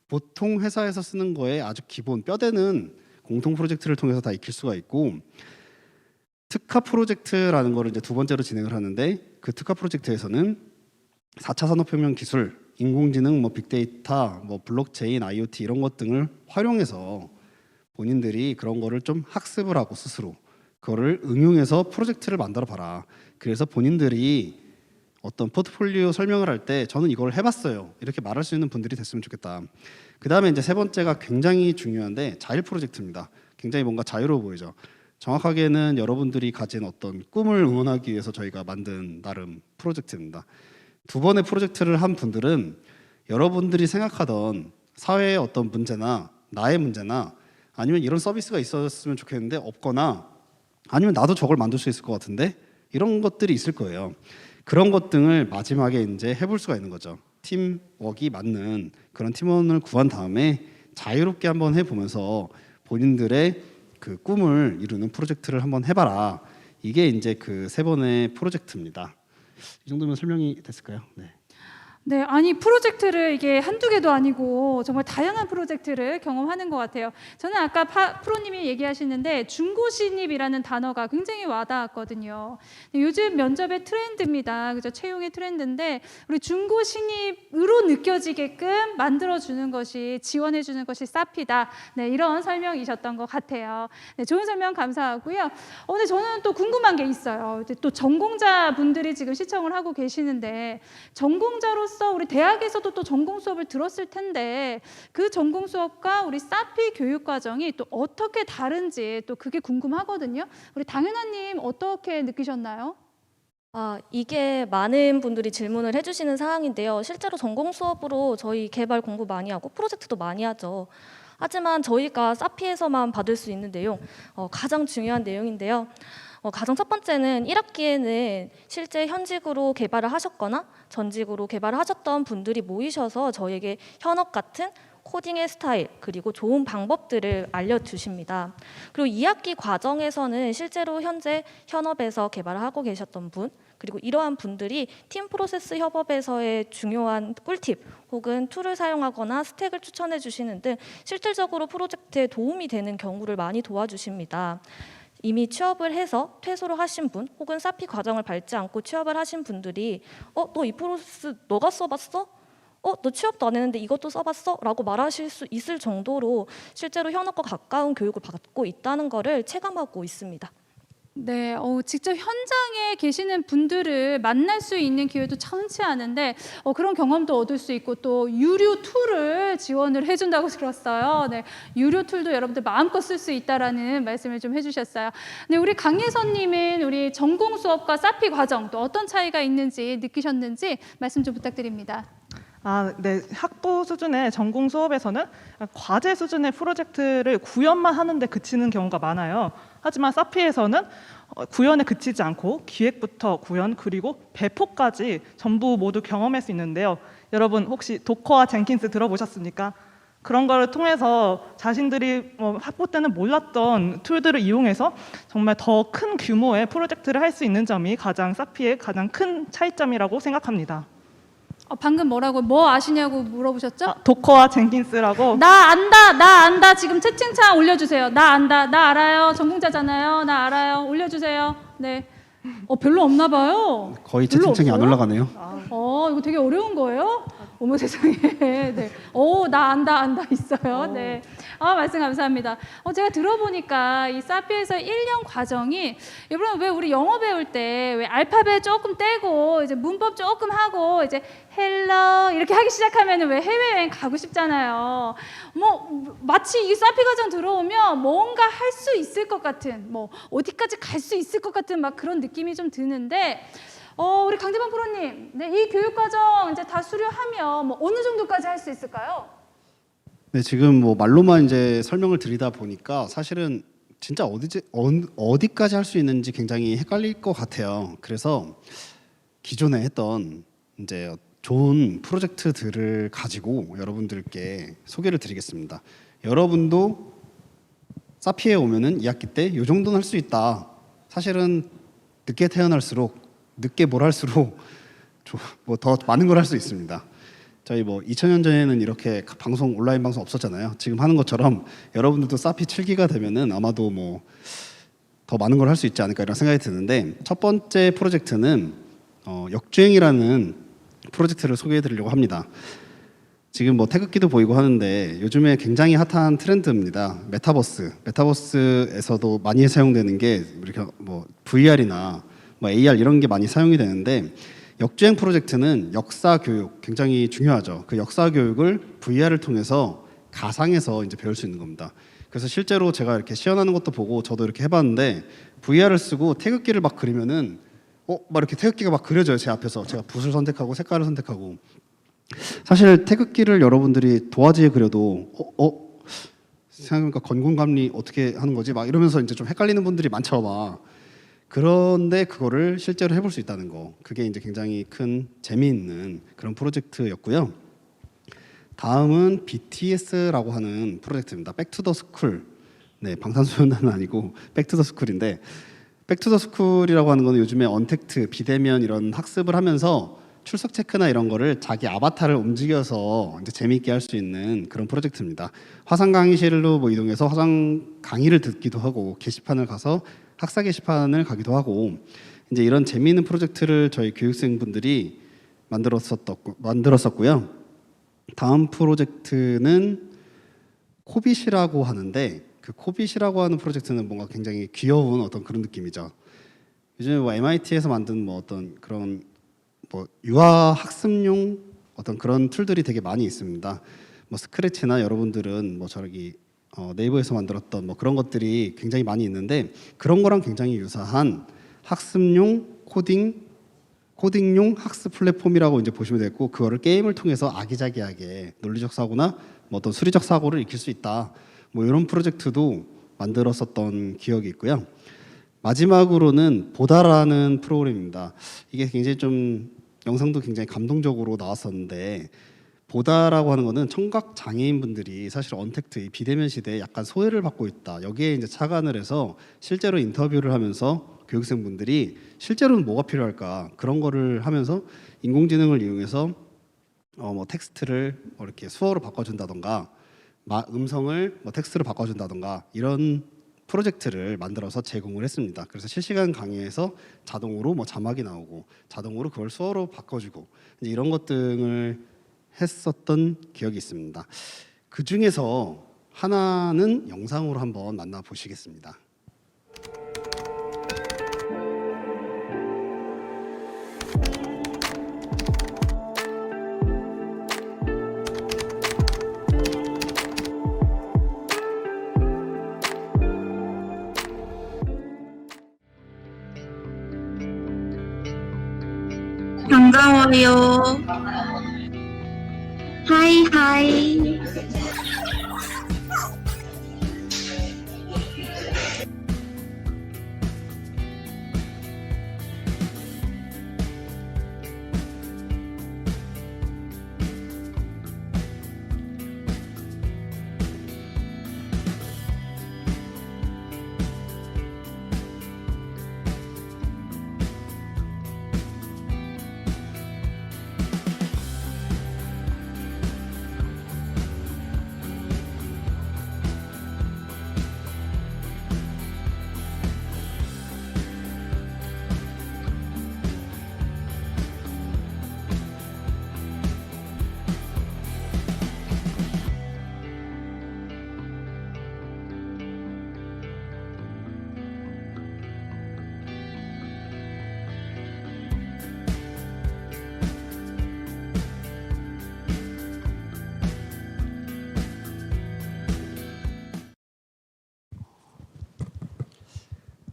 보통 회사에서 쓰는 거에 아주 기본 뼈대는 공통 프로젝트를 통해서 다 익힐 수가 있고, 특화 프로젝트라는 거를 이제 두 번째로 진행을 하는데, 그 특화 프로젝트에서는 4차 산업혁명 기술, 인공지능, 뭐 빅데이터, 뭐 블록체인, IoT 이런 것 등을 활용해서 본인들이 그런 거를 좀 학습을 하고 스스로 그거를 응용해서 프로젝트를 만들어 봐라. 그래서 본인들이 어떤 포트폴리오 설명을 할 때 저는 이걸 해봤어요, 이렇게 말할 수 있는 분들이 됐으면 좋겠다. 그 다음에 이제 3번째가 굉장히 중요한데, 자율 프로젝트입니다. 굉장히 뭔가 자유로워 보이죠. 정확하게는 여러분들이 가진 어떤 꿈을 응원하기 위해서 저희가 만든 나름 프로젝트입니다. 2번의 프로젝트를 한 분들은 여러분들이 생각하던 사회의 어떤 문제나 나의 문제나, 아니면 이런 서비스가 있었으면 좋겠는데 없거나, 아니면 나도 저걸 만들 수 있을 것 같은데, 이런 것들이 있을 거예요. 그런 것 등을 마지막에 이제 해볼 수가 있는 거죠. 팀워크가 맞는 그런 팀원을 구한 다음에 자유롭게 한번 해보면서 본인들의 그 꿈을 이루는 프로젝트를 한번 해봐라. 이게 이제 그 3번의 프로젝트입니다. 이 정도면 설명이 됐을까요? 네. 네, 아니 프로젝트를 이게 한두 개도 아니고 정말 다양한 프로젝트를 경험하는 것 같아요. 저는 아까 프로님이 얘기하시는데 중고 신입이라는 단어가 굉장히 와닿았거든요. 요즘 면접의 트렌드입니다. 그죠? 채용의 트렌드인데 우리 중고 신입으로 느껴지게끔 만들어주는 것이 지원해주는 것이 사피다. 네, 이런 설명이셨던 것 같아요. 네, 좋은 설명 감사하고요. 근데 저는 또 궁금한 게 있어요. 이제 또 전공자 분들이 지금 시청을 하고 계시는데 전공자로서 우리 대학에서도 또 전공 수업을 들었을 텐데 그 전공 수업과 우리 사피 교육 과정이 또 어떻게 다른지 또 그게 궁금하거든요. 우리 당윤아님 어떻게 느끼셨나요? 이게 많은 분들이 질문을 해주시는 사항인데요. 실제로 전공 수업으로 저희 개발 공부 많이 하고 프로젝트도 많이 하죠. 하지만 저희가 사피에서만 받을 수 있는 내용, 가장 중요한 내용인데요. 가장 첫 번째는 1학기에는 실제 현직으로 개발을 하셨거나 전직으로 개발을 하셨던 분들이 모이셔서 저에게 현업 같은 코딩의 스타일 그리고 좋은 방법들을 알려주십니다. 그리고 2학기 과정에서는 실제로 현재 현업에서 개발을 하고 계셨던 분 그리고 이러한 분들이 팀 프로세스 협업에서의 중요한 꿀팁 혹은 툴을 사용하거나 스택을 추천해 주시는 등 실질적으로 프로젝트에 도움이 되는 경우를 많이 도와주십니다. 이미 취업을 해서 퇴소를 하신 분 혹은 사피 과정을 밟지 않고 취업을 하신 분들이 너 이 프로세스 너가 써봤어? 너 취업도 안 했는데 이것도 써봤어? 라고 말하실 수 있을 정도로 실제로 현업과 가까운 교육을 받고 있다는 것을 체감하고 있습니다. 네, 직접 현장에 계시는 분들을 만날 수 있는 기회도 참치 않은데 그런 경험도 얻을 수 있고 또 유료 툴을 지원을 해준다고 들었어요. 네, 유료 툴도 여러분들 마음껏 쓸 수 있다라는 말씀을 좀 해주셨어요. 네, 우리 강예선님은 우리 전공 수업과 사피 과정 또 어떤 차이가 있는지 느끼셨는지 말씀 좀 부탁드립니다. 네. 학부 수준의 전공 수업에서는 과제 수준의 프로젝트를 구현만 하는데 그치는 경우가 많아요. 하지만 사피에서는 구현에 그치지 않고 기획부터 구현 그리고 배포까지 전부 모두 경험할 수 있는데요. 여러분 혹시 도커와 젠킨스 들어보셨습니까? 그런 거를 통해서 자신들이 학부 때는 몰랐던 툴들을 이용해서 정말 더 큰 규모의 프로젝트를 할 수 있는 점이 사피의 가장 큰 차이점이라고 생각합니다. 방금 뭐 아시냐고 물어보셨죠? 도커와 젠킨스라고. 나 안다. 지금 채팅창 올려주세요. 나 안다. 나 알아요. 전공자잖아요. 나 알아요. 올려주세요. 네. 별로 없나 봐요. 거의 별로 채팅창이 안 없어요? 올라가네요. 이거 되게 어려운 거예요? 어머 세상에. 네. 나 안다 있어요. 네. 말씀 감사합니다. 제가 들어보니까 이 사피에서 1년 과정이 여러분 왜 우리 영어 배울 때 왜 알파벳 조금 떼고 이제 문법 조금 하고 이제 헬로 이렇게 하기 시작하면은 왜 해외여행 가고 싶잖아요. 마치 이 사피 과정 들어오면 뭔가 할 수 있을 것 같은 어디까지 갈 수 있을 것 같은 막 그런 느낌이 좀 드는데 우리 강대범 프로님, 네, 이 교육 과정 이제 다 수료하면 어느 정도까지 할 수 있을까요? 네, 지금 말로만 이제 설명을 드리다 보니까 사실은 진짜 어디까지 할 수 있는지 굉장히 헷갈릴 것 같아요. 그래서 기존에 했던 이제 좋은 프로젝트들을 가지고 여러분들께 소개를 드리겠습니다. 여러분도 사피에 오면은 2학기 때 이 정도는 할 수 있다. 사실은 늦게 태어날수록 늦게 뭘 할수록 더 많은 걸 할 수 있습니다. 저희 2000년 전에는 이렇게 온라인 방송 없었잖아요. 지금 하는 것처럼 여러분들도 사피 7기가 되면은 아마도 더 많은 걸 할 수 있지 않을까 이런 생각이 드는데 첫 번째 프로젝트는 역주행이라는 프로젝트를 소개해 드리려고 합니다. 지금 태극기도 보이고 하는데 요즘에 굉장히 핫한 트렌드입니다. 메타버스에서도 많이 사용되는 게 이렇게 VR이나 AR 이런 게 많이 사용이 되는데 역주행 프로젝트는 역사 교육 굉장히 중요하죠. 그 역사 교육을 VR을 통해서 가상에서 이제 배울 수 있는 겁니다. 그래서 실제로 제가 이렇게 시연하는 것도 보고 저도 이렇게 해봤는데 VR을 쓰고 태극기를 막 그리면은 이렇게 태극기가 막 그려져요. 제 앞에서 제가 붓을 선택하고 색깔을 선택하고 사실 태극기를 여러분들이 도화지에 그려도 생각해보니까 건곤감리 어떻게 하는 거지? 막 이러면서 이제 좀 헷갈리는 분들이 많죠. 그런데 그거를 실제로 해볼 수 있다는 거 그게 이제 굉장히 큰 재미있는 그런 프로젝트였고요. 다음은 BTS라고 하는 프로젝트입니다. 백투더 스쿨. 네, 방탄소년단은 아니고 백투더 스쿨인데 백투더 스쿨이라고 하는 거는 요즘에 언택트, 비대면 이런 학습을 하면서 출석 체크나 이런 거를 자기 아바타를 움직여서 이제 재미있게 할 수 있는 그런 프로젝트입니다. 화상 강의실로 뭐 이동해서 화상 강의를 듣기도 하고 게시판을 가서 학사 게시판을 가기도 하고 이제 이런 재미있는 프로젝트를 저희 교육생분들이 만들었었고요. 다음 프로젝트는 코빗이라고 하는데 그 코빗이라고 하는 프로젝트는 뭔가 굉장히 귀여운 어떤 그런 느낌이죠. 요즘에 뭐 MIT에서 만든 뭐 어떤 그런 뭐 유아 학습용 어떤 그런 툴들이 되게 많이 있습니다. 뭐 스크래치나 여러분들은 뭐 저기 네이버에서 만들었던 뭐 그런 것들이 굉장히 많이 있는데 그런 거랑 굉장히 유사한 학습용 코딩용 학습 플랫폼이라고 이제 보시면 되고 그거를 게임을 통해서 아기자기하게 논리적 사고나 뭐 어떤 수리적 사고를 익힐 수 있다. 뭐 이런 프로젝트도 만들었었던 기억이 있고요. 마지막으로는 보다라는 프로그램입니다. 이게 굉장히 좀 영상도 굉장히 감동적으로 나왔었는데 보다라고 하는 거는 청각 장애인분들이 사실 언택트 이 비대면 시대에 약간 소외를 받고 있다. 여기에 이제 착안을 해서 실제로 인터뷰를 하면서 교육생분들이 실제로는 뭐가 필요할까 그런 거를 하면서 인공지능을 이용해서 뭐 텍스트를 뭐 이렇게 수어로 바꿔준다던가 음성을 뭐 텍스트로 바꿔준다던가 이런 프로젝트를 만들어서 제공을 했습니다. 그래서 실시간 강의에서 자동으로 뭐 자막이 나오고 자동으로 그걸 수어로 바꿔주고 이제 이런 것 등을 했었던 기억이 있습니다. 그 중에서 하나는 영상으로 한번 만나보시겠습니다. 반가워요. 하이 하이.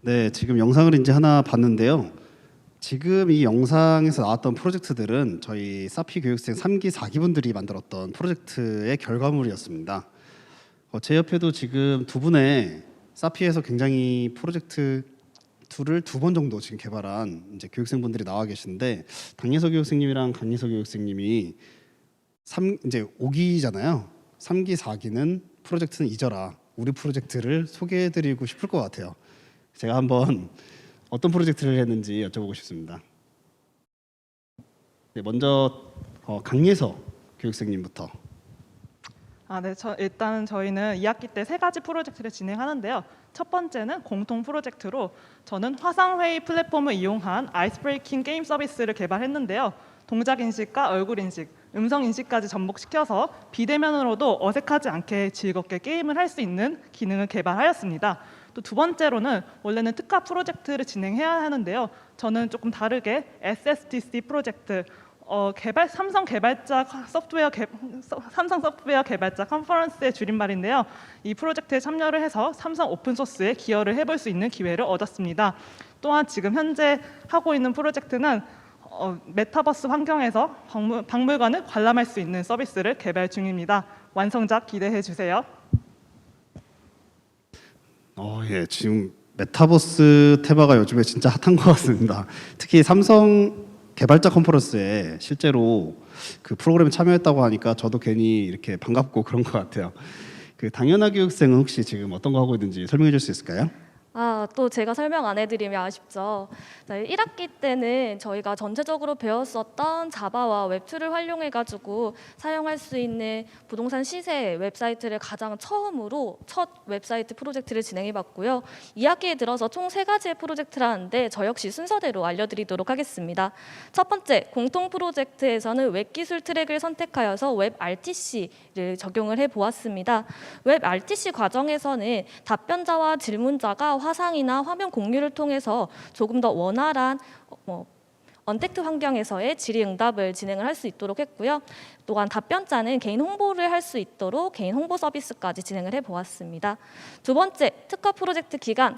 네, 지금 영상을 이제 하나 봤는데요. 지금 이 영상에서 나왔던 프로젝트들은 저희 사피 교육생 3기, 4기 분들이 만들었던 프로젝트의 결과물이었습니다. 제 옆에도 지금 두 분의 사피에서 굉장히 프로젝트 툴을 2번 정도 지금 개발한 이제 교육생분들이 나와 계신데 당예서 교육생님이랑 강예서 교육생님이 이제 5기잖아요. 3기, 4기는 프로젝트는 잊어라. 우리 프로젝트를 소개해드리고 싶을 것 같아요. 제가 한번 어떤 프로젝트를 했는지 여쭤보고 싶습니다. 네, 먼저 강예서 교육생님부터. 네, 일단 저희는 2학기 때 3가지 프로젝트를 진행하는데요. 첫 번째는 공통 프로젝트로 저는 화상회의 플랫폼을 이용한 아이스 브레이킹 게임 서비스를 개발했는데요. 동작 인식과 얼굴 인식, 음성 인식까지 접목시켜서 비대면으로도 어색하지 않게 즐겁게 게임을 할 수 있는 기능을 개발하였습니다. 또 두 번째로는 원래는 특화 프로젝트를 진행해야 하는데요. 저는 조금 다르게 SSTC 프로젝트, 삼성 소프트웨어 개발자 컨퍼런스의 줄임말인데요. 이 프로젝트에 참여를 해서 삼성 오픈소스에 기여를 해볼 수 있는 기회를 얻었습니다. 또한 지금 현재 하고 있는 프로젝트는 메타버스 환경에서 박물관을 관람할 수 있는 서비스를 개발 중입니다. 완성작 기대해 주세요. 예, 지금 메타버스 테마가 요즘에 진짜 핫한 것 같습니다. 특히 삼성 개발자 컨퍼런스에 실제로 그 프로그램에 참여했다고 하니까 저도 괜히 이렇게 반갑고 그런 것 같아요. 그 당연하 교육생은 혹시 지금 어떤 거 하고 있는지 설명해 줄 수 있을까요? 또 제가 설명 안 해드리면 아쉽죠. 네, 1학기 때는 저희가 전체적으로 배웠었던 자바와 웹2를 활용해가지고 사용할 수 있는 부동산 시세 웹사이트를 가장 처음으로 첫 웹사이트 프로젝트를 진행해봤고요. 2학기에 들어서 총 3가지의 프로젝트를 하는데 저 역시 순서대로 알려드리도록 하겠습니다. 첫 번째, 공통 프로젝트에서는 웹기술 트랙을 선택하여서 웹 RTC를 적용을 해보았습니다. 웹 RTC 과정에서는 답변자와 질문자가 화상이나 화면 공유를 통해서 조금 더 원활한 언택트 환경에서의 질의응답을 진행을 할 수 있도록 했고요. 또한 답변자는 개인 홍보를 할 수 있도록 개인 홍보 서비스까지 진행을 해보았습니다. 두 번째, 특화 프로젝트 기간.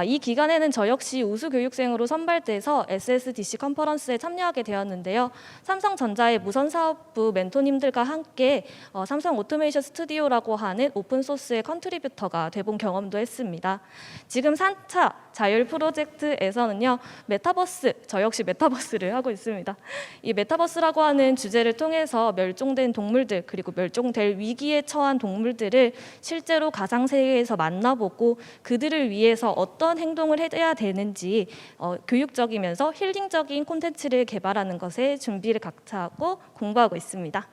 이 기간에는 저 역시 우수 교육생으로 선발돼서 SSDC 컨퍼런스에 참여하게 되었는데요. 삼성전자의 무선사업부 멘토님들과 함께 삼성 오토메이션 스튜디오라고 하는 오픈소스의 컨트리뷰터가 돼본 경험도 했습니다. 지금 3차 자율 프로젝트에서는요, 메타버스, 저 역시 메타버스를 하고 있습니다. 이 메타버스라고 하는 주제를 통해서 멸종된 동물들 그리고 멸종될 위기에 처한 동물들을 실제로 가상세계에서 만나보고 그들을 위해서 어떤 행동을 해야 되는지 교육적이면서 힐링적인 콘텐츠를 개발하는 것에 준비를 각자 하고 공부하고 있습니다.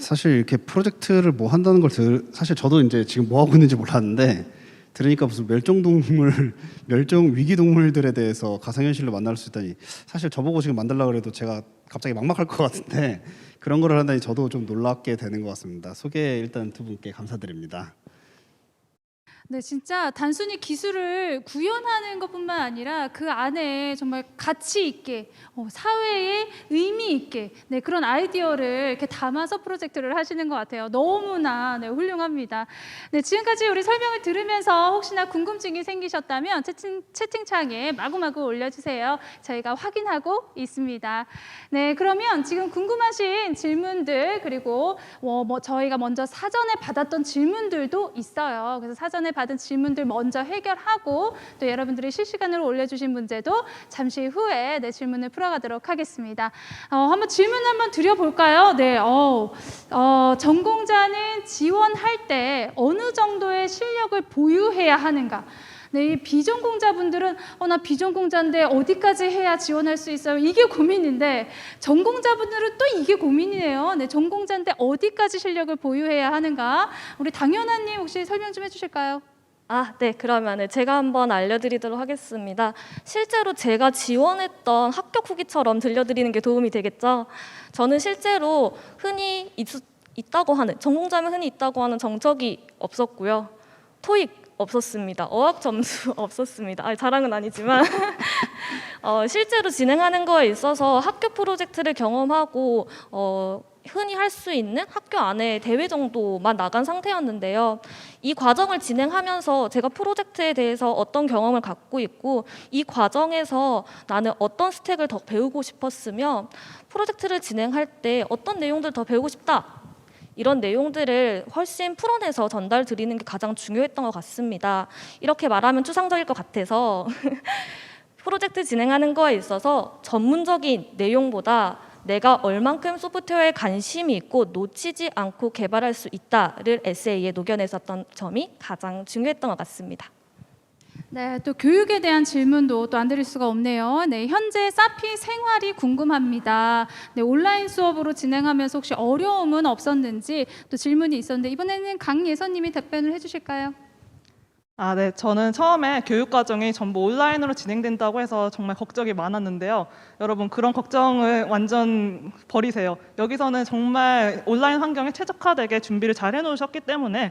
사실 이렇게 프로젝트를 뭐 한다는 걸 사실 저도 이제 지금 뭐 하고 있는지 몰랐는데 들으니까 무슨 멸종 위기 동물들에 대해서 가상현실로 만날 수 있다니 사실 저보고 지금 만들려고 해도 제가 갑자기 막막할 것 같은데 그런 거를 한다니 저도 좀 놀랍게 되는 것 같습니다. 소개 일단 두 분께 감사드립니다. 네, 진짜 단순히 기술을 구현하는 것뿐만 아니라 그 안에 정말 가치 있게 사회에 의미 있게 그런 아이디어를 이렇게 담아서 프로젝트를 하시는 것 같아요. 너무나 훌륭합니다. 네, 지금까지 우리 설명을 들으면서 혹시나 궁금증이 생기셨다면 채팅창에 마구마구 올려주세요. 저희가 확인하고 있습니다. 네, 그러면 지금 궁금하신 질문들 그리고 저희가 먼저 사전에 받았던 질문들도 있어요. 그래서 사전에 받은 질문들 먼저 해결하고 또 여러분들이 실시간으로 올려주신 문제도 잠시 후에 질문을 풀어가도록 하겠습니다. 한번 질문 한번 드려볼까요? 네, 전공자는 지원할 때 어느 정도의 실력을 보유해야 하는가? 네, 이 비전공자분들은 나 비전공자인데 어디까지 해야 지원할 수 있어요? 이게 고민인데 전공자분들은 또 이게 고민이네요. 네, 전공자인데 어디까지 실력을 보유해야 하는가? 우리 당연한님 혹시 설명 좀 해주실까요? 네, 그러면 제가 한번 알려드리도록 하겠습니다. 실제로 제가 지원했던 합격 후기처럼 들려드리는 게 도움이 되겠죠? 저는 실제로 흔히 있다고 하는, 전공자면 흔히 있다고 하는 정적이 없었고요. 토익 없었습니다. 어학 점수 없었습니다. 자랑은 아니지만 실제로 진행하는 거에 있어서 학교 프로젝트를 경험하고 흔히 할 수 있는 학교 안에 대회 정도만 나간 상태였는데요. 이 과정을 진행하면서 제가 프로젝트에 대해서 어떤 경험을 갖고 있고 이 과정에서 나는 어떤 스택을 더 배우고 싶었으며 프로젝트를 진행할 때 어떤 내용들 더 배우고 싶다. 이런 내용들을 훨씬 풀어내서 전달 드리는 게 가장 중요했던 것 같습니다. 이렇게 말하면 추상적일 것 같아서 프로젝트 진행하는 거에 있어서 전문적인 내용보다 내가 얼만큼 소프트웨어에 관심이 있고 놓치지 않고 개발할 수 있다를 에세이에 녹여냈었던 점이 가장 중요했던 것 같습니다. 네, 또 교육에 대한 질문도 또 안 드릴 수가 없네요. 네, 현재 사피 생활이 궁금합니다. 네, 온라인 수업으로 진행하면서 혹시 어려움은 없었는지 또 질문이 있었는데 이번에는 강예선님이 답변을 해주실까요? 네. 저는 처음에 교육 과정이 전부 온라인으로 진행된다고 해서 정말 걱정이 많았는데요. 여러분 그런 걱정을 완전 버리세요. 여기서는 정말 온라인 환경에 최적화되게 준비를 잘 해놓으셨기 때문에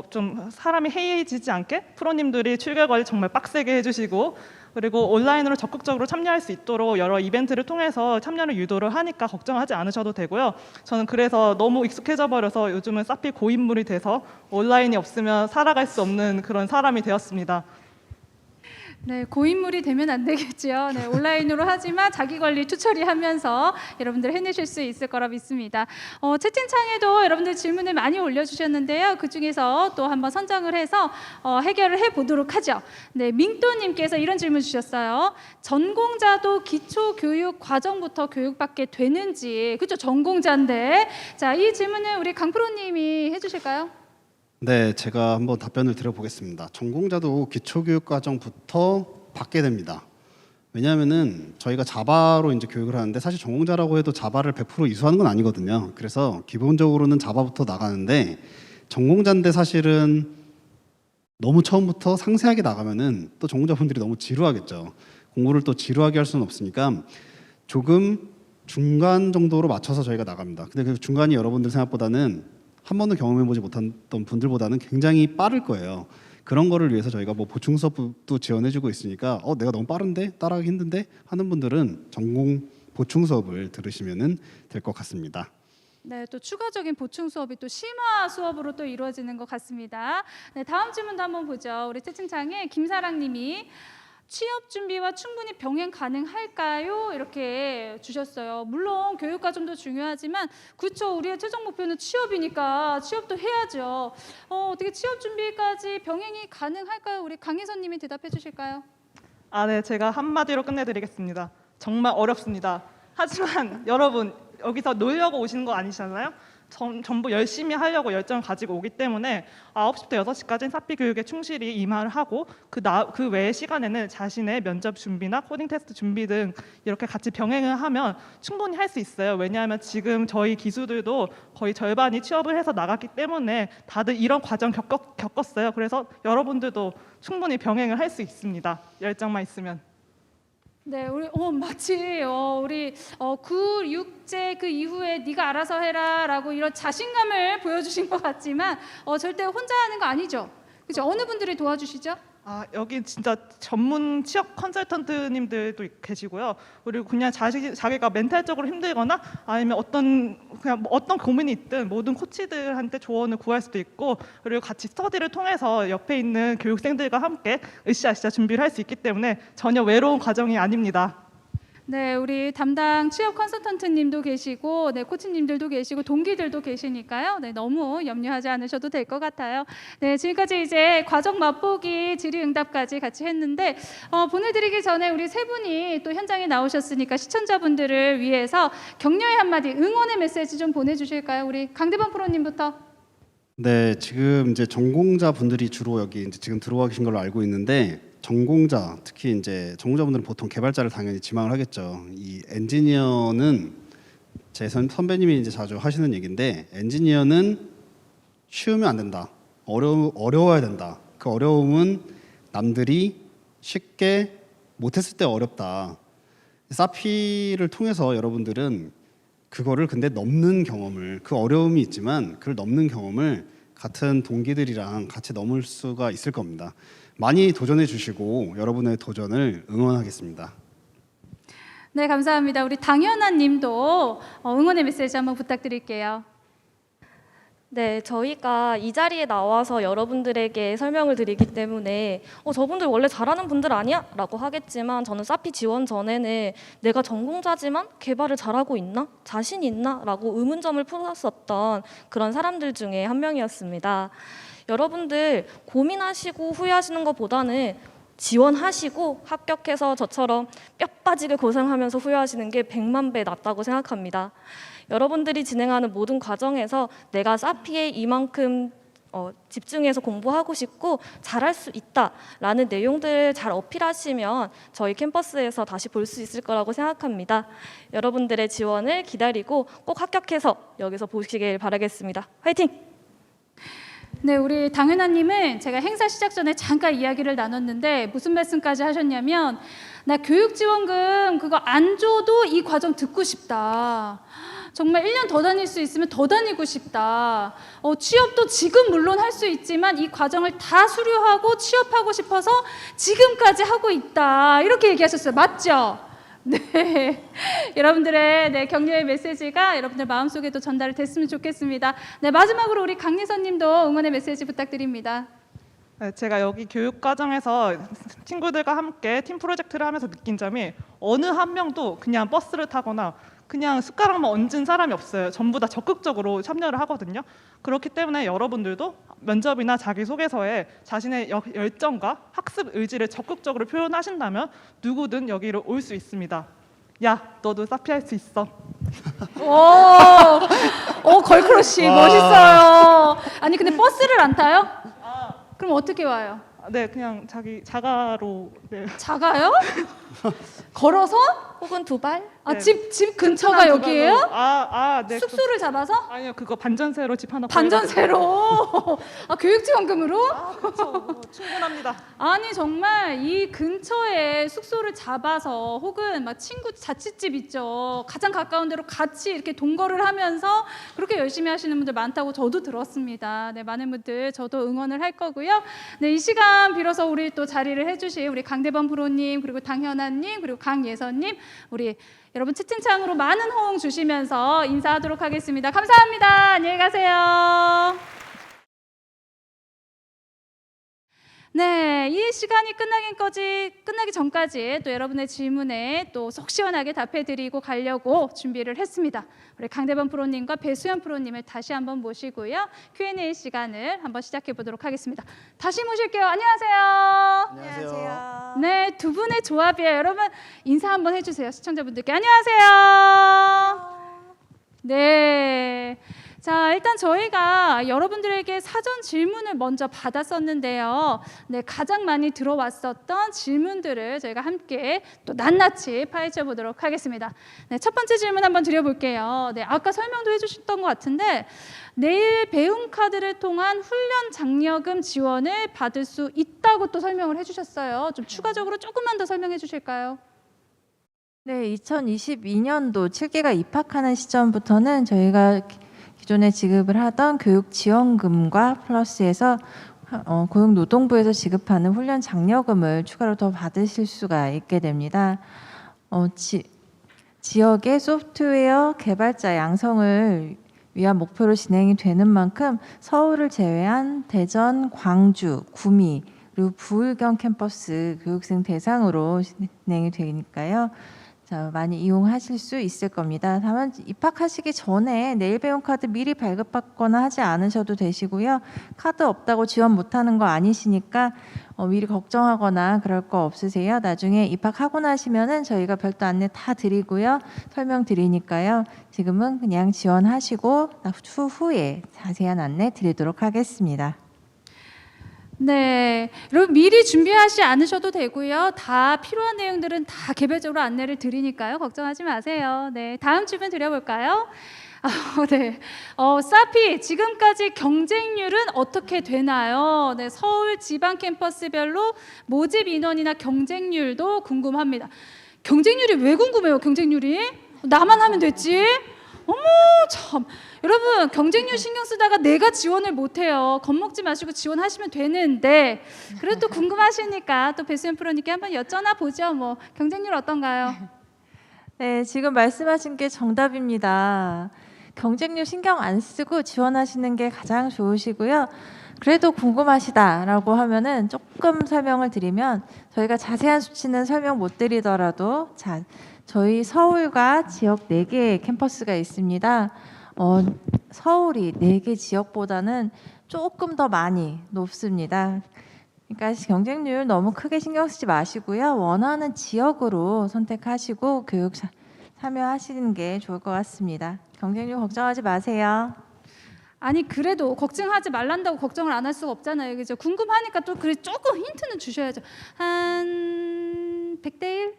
좀 사람이 해이해지지 않게 프로님들이 출결 관리 정말 빡세게 해주시고 그리고 온라인으로 적극적으로 참여할 수 있도록 여러 이벤트를 통해서 참여를 유도를 하니까 걱정하지 않으셔도 되고요. 저는 그래서 너무 익숙해져 버려서 요즘은 사피 고인물이 돼서 온라인이 없으면 살아갈 수 없는 그런 사람이 되었습니다. 네, 고인물이 되면 안 되겠죠. 네, 온라인으로 하지만 자기 관리 투처리 하면서 여러분들 해내실 수 있을 거라 믿습니다. 채팅창에도 여러분들 질문을 많이 올려주셨는데요. 그 중에서 또 한번 선정을 해서 해결을 해보도록 하죠. 네, 민또님께서 이런 질문 주셨어요. 전공자도 기초교육 과정부터 교육받게 되는지, 그렇죠? 전공자인데. 자, 이 질문은 우리 강프로님이 해주실까요? 네, 제가 한번 답변을 드려보겠습니다. 전공자도 기초교육과정부터 받게 됩니다. 왜냐하면은 저희가 자바로 이제 교육을 하는데 사실 전공자라고 해도 자바를 100% 이수하는 건 아니거든요. 그래서 기본적으로는 자바부터 나가는데 전공자인데 사실은 너무 처음부터 상세하게 나가면은 또 전공자분들이 너무 지루하겠죠. 공부를 또 지루하게 할 수는 없으니까 조금 중간 정도로 맞춰서 저희가 나갑니다. 근데 그 중간이 여러분들 생각보다는 한 번도 경험해보지 못했던 분들보다는 굉장히 빠를 거예요. 그런 거를 위해서 저희가 뭐 보충 수업도 지원해주고 있으니까 내가 너무 빠른데 따라가기 힘든데 하는 분들은 전공 보충 수업을 들으시면 될 것 같습니다. 네, 또 추가적인 보충 수업이 또 심화 수업으로 또 이루어지는 것 같습니다. 네, 다음 질문도 한번 보죠. 우리 채팅창에 김사랑님이 취업 준비와 충분히 병행 가능할까요? 이렇게 주셨어요. 물론 교육과정도 중요하지만 그렇죠. 우리의 최종 목표는 취업이니까 취업도 해야죠. 어떻게 취업 준비까지 병행이 가능할까요? 우리 강혜선님이 대답해 주실까요? 네, 제가 한마디로 끝내드리겠습니다. 정말 어렵습니다. 하지만 여러분 여기서 놀려고 오시는 거 아니잖아요. 전부 열심히 하려고 열정을 가지고 오기 때문에 9시부터 6시까지는 사피 교육에 충실히 임하를 하고 그 외의 시간에는 자신의 면접 준비나 코딩 테스트 준비 등 이렇게 같이 병행을 하면 충분히 할 수 있어요. 왜냐하면 지금 저희 기수들도 거의 절반이 취업을 해서 나갔기 때문에 다들 이런 과정 겪었어요. 그래서 여러분들도 충분히 병행을 할 수 있습니다. 열정만 있으면. 네, 우리 마치 우리 9, 6제 그 이후에 네가 알아서 해라라고 이런 자신감을 보여주신 것 같지만 절대 혼자 하는 거 아니죠. 그죠? 어느 분들이 도와주시죠? 여기 진짜 전문 취업 컨설턴트님들도 계시고요. 그리고 그냥 자기가 멘탈적으로 힘들거나 아니면 어떤 고민이 있든 모든 코치들한테 조언을 구할 수도 있고, 그리고 같이 스터디를 통해서 옆에 있는 교육생들과 함께 으쌰으쌰 준비를 할 수 있기 때문에 전혀 외로운 과정이 아닙니다. 네, 우리 담당 취업 컨설턴트님도 계시고, 네, 코치님들도 계시고, 동기들도 계시니까요. 네, 너무 염려하지 않으셔도 될 것 같아요. 네, 지금까지 이제 과정 맛보기, 질의응답까지 같이 했는데 보내드리기 전에 우리 세 분이 또 현장에 나오셨으니까 시청자분들을 위해서 격려의 한마디, 응원의 메시지 좀 보내주실까요? 우리 강대범 프로님부터. 네, 지금 이제 전공자 분들이 주로 여기 이제 지금 들어와 계신 걸로 알고 있는데, 전공자, 특히 이제 전공자분들은 보통 개발자를 당연히 지망을 하겠죠. 이 엔지니어는 제 선배님이 이제 자주 하시는 얘기인데, 엔지니어는 쉬우면 안 된다. 어려워야 된다. 그 어려움은 남들이 쉽게 못했을 때 어렵다. 사피를 통해서 여러분들은 그거를 근데 넘는 경험을, 그 어려움이 있지만 그걸 넘는 경험을 같은 동기들이랑 같이 넘을 수가 있을 겁니다. 많이 도전해 주시고 여러분의 도전을 응원하겠습니다. 네, 감사합니다. 우리 당연한 님도 응원의 메시지 한번 부탁드릴게요. 네, 저희가 이 자리에 나와서 여러분들에게 설명을 드리기 때문에 저분들 원래 잘하는 분들 아니야? 라고 하겠지만, 저는 사피 지원 전에는 내가 전공자지만 개발을 잘하고 있나? 자신 있나? 라고 의문점을 풀었었던 그런 사람들 중에 한 명이었습니다. 여러분들 고민하시고 후회하시는 것보다는 지원하시고 합격해서 저처럼 뼈 빠지게 고생하면서 후회하시는 게 100만 배 낫다고 생각합니다. 여러분들이 진행하는 모든 과정에서 내가 사피에 이만큼 집중해서 공부하고 싶고 잘할 수 있다라는 내용들을 잘 어필하시면 저희 캠퍼스에서 다시 볼 수 있을 거라고 생각합니다. 여러분들의 지원을 기다리고 꼭 합격해서 여기서 보시길 바라겠습니다. 화이팅! 네, 우리 당연한님은 제가 행사 시작 전에 잠깐 이야기를 나눴는데 무슨 말씀까지 하셨냐면, 나 교육지원금 그거 안 줘도 이 과정 듣고 싶다. 정말 1년 더 다닐 수 있으면 더 다니고 싶다. 취업도 지금 물론 할 수 있지만 이 과정을 다 수료하고 취업하고 싶어서 지금까지 하고 있다. 이렇게 얘기하셨어요. 맞죠? 네, 여러분들의 격려의 메시지가 여러분들 마음속에도 전달이 됐으면 좋겠습니다. 네, 마지막으로 우리 강예선님도 응원의 메시지 부탁드립니다. 네, 제가 여기 교육 과정에서 친구들과 함께 팀 프로젝트를 하면서 느낀 점이, 어느 한 명도 그냥 버스를 타거나 그냥 숟가락만 얹은 사람이 없어요. 전부 다 적극적으로 참여를 하거든요. 그렇기 때문에 여러분들도 면접이나 자기소개서에 자신의 열정과 학습 의지를 적극적으로 표현하신다면 누구든 여기로 올 수 있습니다. 야, 너도 사피 할 수 있어. 걸크러쉬 와. 멋있어요. 아니 근데 버스를 안 타요? 그럼 어떻게 와요? 네, 그냥 자기 자가로. 네. 자가요? 걸어서? 혹은 두발? 네. 집 근처가 여기예요? 네. 숙소를 잡아서? 아니요, 그거 반전세로 집 하나. 반전세로. 교육지원금으로? 그렇죠. 충분합니다. 아니 정말 이 근처에 숙소를 잡아서 혹은 막 친구 자취집 있죠. 가장 가까운 데로 같이 이렇게 동거를 하면서 그렇게 열심히 하시는 분들 많다고 저도 들었습니다. 네, 많은 분들 저도 응원을 할 거고요. 네, 이 시간 빌어서 우리 또 자리를 해주신 우리 강대범 프로님 그리고 당현아님 그리고 강예선님 우리 여러분 채팅창으로 많은 호응 주시면서 인사하도록 하겠습니다. 감사합니다. 안녕히 가세요. 네, 이 시간이 끝나기 전까지 또 여러분의 질문에 또 속 시원하게 답해드리고 가려고 준비를 했습니다. 우리 강대범 프로님과 배수연 프로님을 다시 한번 모시고요. Q&A 시간을 한번 시작해 보도록 하겠습니다. 다시 모실게요. 안녕하세요. 안녕하세요. 네, 두 분의 조합이에요. 여러분 인사 한번 해주세요. 시청자분들께 안녕하세요. 네. 자, 일단 저희가 여러분들에게 사전 질문을 먼저 받았었는데요. 네, 가장 많이 들어왔었던 질문들을 저희가 함께 또 낱낱이 파헤쳐 보도록 하겠습니다. 네, 첫 번째 질문 한번 드려볼게요. 네, 아까 설명도 해주셨던 것 같은데 내일 배움 카드를 통한 훈련 장려금 지원을 받을 수 있다고 또 설명을 해주셨어요. 좀 추가적으로 조금만 더 설명해 주실까요? 네, 2022년도 7기가 입학하는 시점부터는 저희가 기존에 지급을 하던 교육 지원금과 플러스해서 고용노동부에서 지급하는 훈련 장려금을 추가로 더 받으실 수가 있게 됩니다. 지역의 소프트웨어 개발자 양성을 위한 목표로 진행이 되는 만큼 서울을 제외한 대전, 광주, 구미 그리고 부울경 캠퍼스 교육생 대상으로 진행이 되니까요. 자, 많이 이용하실 수 있을 겁니다. 다만 입학하시기 전에 내일 배움 카드 미리 발급받거나 하지 않으셔도 되시고요. 카드 없다고 지원 못하는 거 아니시니까 미리 걱정하거나 그럴 거 없으세요. 나중에 입학하고 나시면은 저희가 별도 안내 다 드리고요. 설명 드리니까요. 지금은 그냥 지원하시고 후에 자세한 안내 드리도록 하겠습니다. 네, 여러분 미리 준비하지 않으셔도 되고요. 다 필요한 내용들은 다 개별적으로 안내를 드리니까요. 걱정하지 마세요. 네, 다음 질문 드려볼까요? 네, 사피 지금까지 경쟁률은 어떻게 되나요? 네, 서울 지방 캠퍼스별로 모집 인원이나 경쟁률도 궁금합니다. 경쟁률이 왜 궁금해요? 경쟁률이 나만 하면 됐지? 어머 참, 여러분 경쟁률 신경 쓰다가 내가 지원을 못해요. 겁먹지 마시고 지원하시면 되는데 그래도 궁금하시니까 또 배수연 프로님께 한번 여쭤나 보죠. 뭐 경쟁률 어떤가요? 네, 지금 말씀하신 게 정답입니다. 경쟁률 신경 안 쓰고 지원하시는 게 가장 좋으시고요. 그래도 궁금하시다라고 하면은 조금 설명을 드리면 저희가 자세한 수치는 설명 못 드리더라도 저희 서울과 지역 4개의 캠퍼스가 있습니다. 서울이 4개 지역보다는 조금 더 많이 높습니다. 그러니까 경쟁률 너무 크게 신경 쓰지 마시고요. 원하는 지역으로 선택하시고 교육 참여하시는 게 좋을 것 같습니다. 경쟁률 걱정하지 마세요. 아니 그래도 걱정하지 말란다고 걱정을 안 할 수가 없잖아요. 그죠? 궁금하니까 또 그래 조금 힌트는 주셔야죠. 한 100대 1?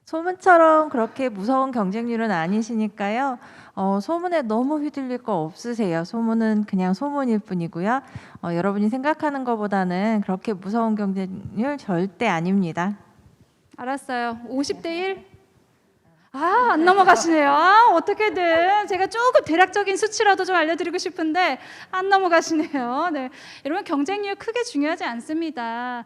소문처럼 그렇게 무서운 경쟁률은 아니시니까요. 소문에 너무 휘둘릴 거 없으세요. 소문은 그냥 소문일 뿐이고요. 여러분이 생각하는 것보다는 그렇게 무서운 경쟁률 절대 아닙니다. 알았어요. 50대 1? 안 넘어가시네요. 어떻게든 제가 조금 대략적인 수치라도 좀 알려드리고 싶은데 안 넘어가시네요. 네, 여러분 경쟁률 크게 중요하지 않습니다.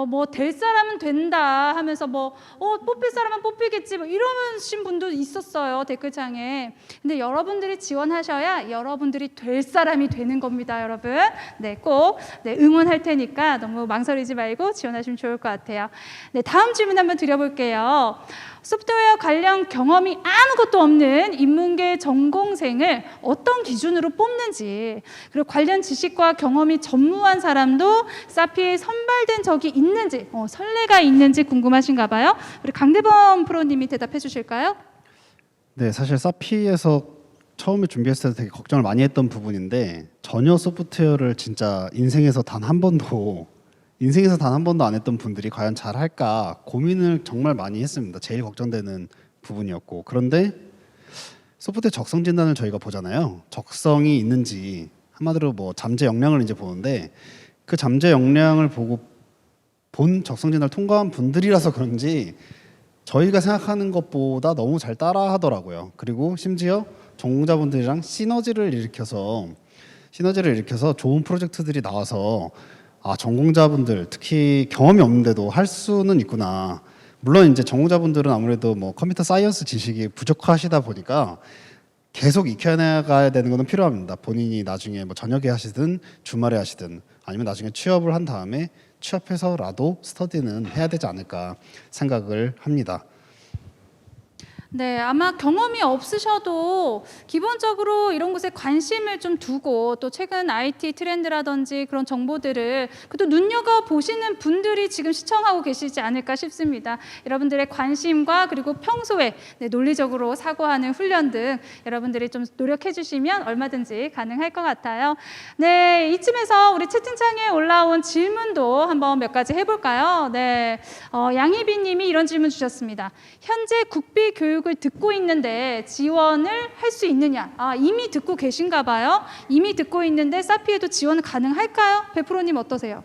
뭐 될 사람은 된다 하면서 뭐 뽑힐 사람은 뽑히겠지 뭐 이러신 분도 있었어요 댓글창에. 근데 여러분들이 지원하셔야 여러분들이 될 사람이 되는 겁니다, 여러분. 네, 꼭 응원할 테니까 너무 망설이지 말고 지원하시면 좋을 것 같아요. 네, 다음 질문 한번 드려볼게요. 소프트웨어 관련 경험이 아무것도 없는 인문계 전공생을 어떤 기준으로 뽑는지, 그리고 관련 지식과 경험이 전무한 사람도 사피에 선발된 적이 있는지, 선례가 있는지 궁금하신가 봐요. 우리 강대범 프로님이 대답해 주실까요? 네, 사실 사피에서 처음에 준비했을 때 되게 걱정을 많이 했던 부분인데 전혀 소프트웨어를 진짜 인생에서 단 한 번도 안 했던 분들이 과연 잘할까 고민을 정말 많이 했습니다. 제일 걱정되는 부분이었고, 그런데 소프트웨어 적성 진단을 저희가 보잖아요. 적성이 있는지, 한마디로 뭐 잠재 역량을 이제 보는데 그 잠재 역량을 보고 본 적성 진단을 통과한 분들이라서 그런지 저희가 생각하는 것보다 너무 잘 따라하더라고요. 그리고 심지어 전공자분들이랑 시너지를 일으켜서 좋은 프로젝트들이 나와서 전공자분들 특히 경험이 없는데도 할 수는 있구나. 물론 이제 전공자분들은 아무래도 뭐 컴퓨터 사이언스 지식이 부족하시다 보니까 계속 익혀 나가야 되는 것은 필요합니다. 본인이 나중에 뭐 저녁에 하시든 주말에 하시든 아니면 나중에 취업을 한 다음에 취업해서라도 스터디는 해야 되지 않을까 생각을 합니다. 네, 아마 경험이 없으셔도 기본적으로 이런 것에 관심을 좀 두고 또 최근 IT 트렌드라든지 그런 정보들을 또 눈여겨보시는 분들이 지금 시청하고 계시지 않을까 싶습니다. 여러분들의 관심과 그리고 평소에 논리적으로 사고하는 훈련 등 여러분들이 좀 노력해 주시면 얼마든지 가능할 것 같아요. 네, 이쯤에서 우리 채팅창에 올라온 질문도 한번 몇 가지 해볼까요? 네, 양희빈 님이 이런 질문 주셨습니다. 현재 국비 교육을 듣고 있는데 지원을 할 수 있느냐? 이미 듣고 계신가 봐요. 이미 듣고 있는데 사피에도 지원 가능할까요? 배프로님 어떠세요?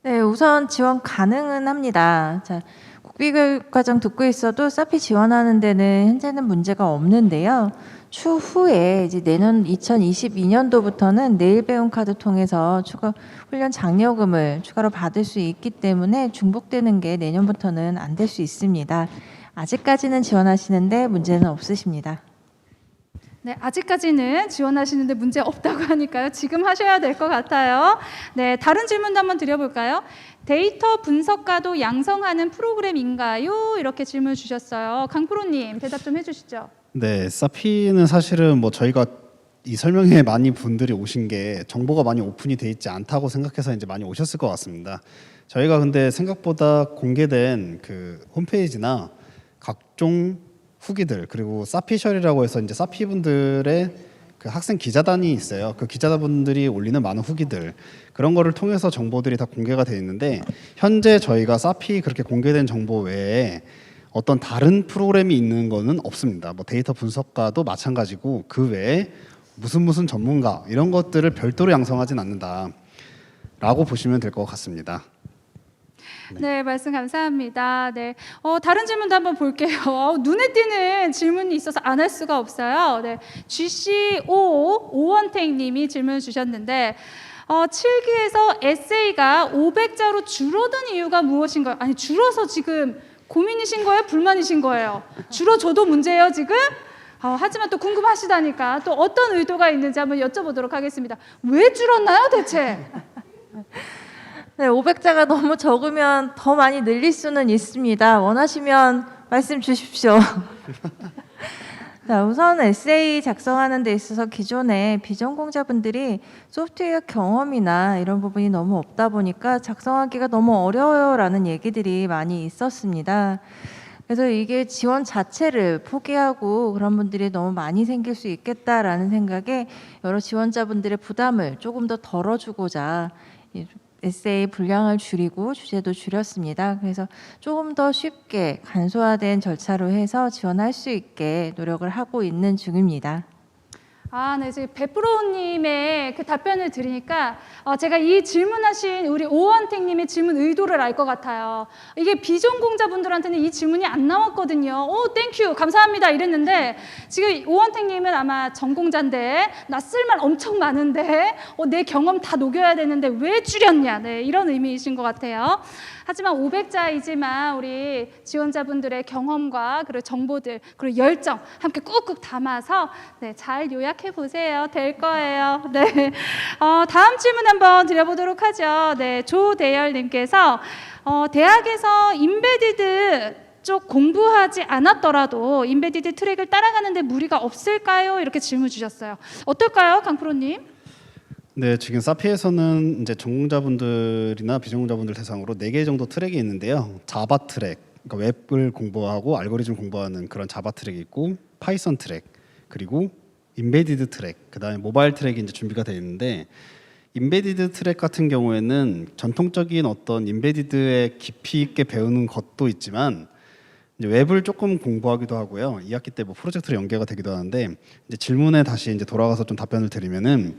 네, 우선 지원 가능은 합니다. 자, 국비교육과정 듣고 있어도 사피 지원하는 데는 현재는 문제가 없는데요. 추후에 이제 내년 2022년도부터는 내일 배움 카드 통해서 추가 훈련 장려금을 추가로 받을 수 있기 때문에 중복되는 게 내년부터는 안 될 수 있습니다. 아직까지는 지원하시는데 문제는 없으십니다. 네, 아직까지는 지원하시는데 문제 없다고 하니까요. 지금 하셔야 될 것 같아요. 네, 다른 질문도 한번 드려볼까요? 데이터 분석가도 양성하는 프로그램인가요? 이렇게 질문 주셨어요. 강프로님 대답 좀 해주시죠. 네, 사피는 사실은 뭐 저희가 이 설명회 많이 분들이 오신 게 정보가 많이 오픈이 돼 있지 않다고 생각해서 이제 많이 오셨을 것 같습니다. 저희가 근데 생각보다 공개된 그 홈페이지나 각종 후기들, 그리고 사피셜이라고 해서 이제 사피 분들의 그 학생 기자단이 있어요. 그 기자분들이 올리는 많은 후기들, 그런 거를 통해서 정보들이 다 공개가 돼 있는데, 현재 저희가 사피 그렇게 공개된 정보 외에 어떤 다른 프로그램이 있는 거는 없습니다. 뭐 데이터 분석가도 마찬가지고 그 외에 무슨 전문가 이런 것들을 별도로 양성하진 않는다라고 보시면 될 것 같습니다. 네, 말씀 감사합니다. 네, 다른 질문도 한번 볼게요. 눈에 띄는 질문이 있어서 안 할 수가 없어요. 네, GC55 오원택님이 질문을 주셨는데 7기에서 에세이가 500자로 줄어든 이유가 무엇인가요? 아니, 줄어서 지금 고민이신 거예요? 불만이신 거예요? 줄어줘도 문제예요, 지금? 하지만 또 궁금하시다니까 또 어떤 의도가 있는지 한번 여쭤보도록 하겠습니다. 왜 줄었나요, 대체? 네, 500자가 너무 적으면 더 많이 늘릴 수는 있습니다. 원하시면 말씀 주십시오. 자, 우선 에세이 작성하는 데 있어서 기존에 비전공자분들이 소프트웨어 경험이나 이런 부분이 너무 없다 보니까 작성하기가 너무 어려워요라는 얘기들이 많이 있었습니다. 그래서 이게 지원 자체를 포기하고 그런 분들이 너무 많이 생길 수 있겠다라는 생각에 여러 지원자분들의 부담을 조금 더 덜어주고자 에세이 분량을 줄이고 주제도 줄였습니다. 그래서 조금 더 쉽게 간소화된 절차로 해서 지원할 수 있게 노력을 하고 있는 중입니다. 네, 지금 배프로님의 그 답변을 들으니까 제가 이 질문하신 우리 오원택님의 질문 의도를 알 것 같아요. 이게 비전공자분들한테는 이 질문이 안 나왔거든요. 땡큐, 감사합니다 이랬는데 지금 오원택님은 아마 전공자인데 나 쓸 말 엄청 많은데 내 경험 다 녹여야 되는데 왜 줄였냐, 네, 이런 의미이신 것 같아요. 하지만 500자이지만 우리 지원자분들의 경험과 그리고 정보들 그리고 열정 함께 꾹꾹 담아서 잘 요약해 보세요. 될 거예요. 네. 다음 질문 한번 드려보도록 하죠. 네, 조대열님께서 대학에서 인베디드 쪽 공부하지 않았더라도 인베디드 트랙을 따라가는데 무리가 없을까요? 이렇게 질문 주셨어요. 어떨까요, 강프로님? 네, 지금 사피에서는 이제 전공자분들이나 비전공자분들 대상으로 4개 정도 트랙이 있는데요. 자바 트랙, 그러니까 웹을 공부하고 알고리즘 공부하는 그런 자바 트랙이 있고, 파이썬 트랙, 그리고 인베디드 트랙, 그다음에 모바일 트랙이 이제 준비가 되어 있는데, 인베디드 트랙 같은 경우에는 전통적인 어떤 인베디드에 깊이 있게 배우는 것도 있지만 이제 웹을 조금 공부하기도 하고요. 2학기 때 뭐 프로젝트로 연계가 되기도 하는데, 이제 질문에 다시 이제 돌아가서 좀 답변을 드리면은,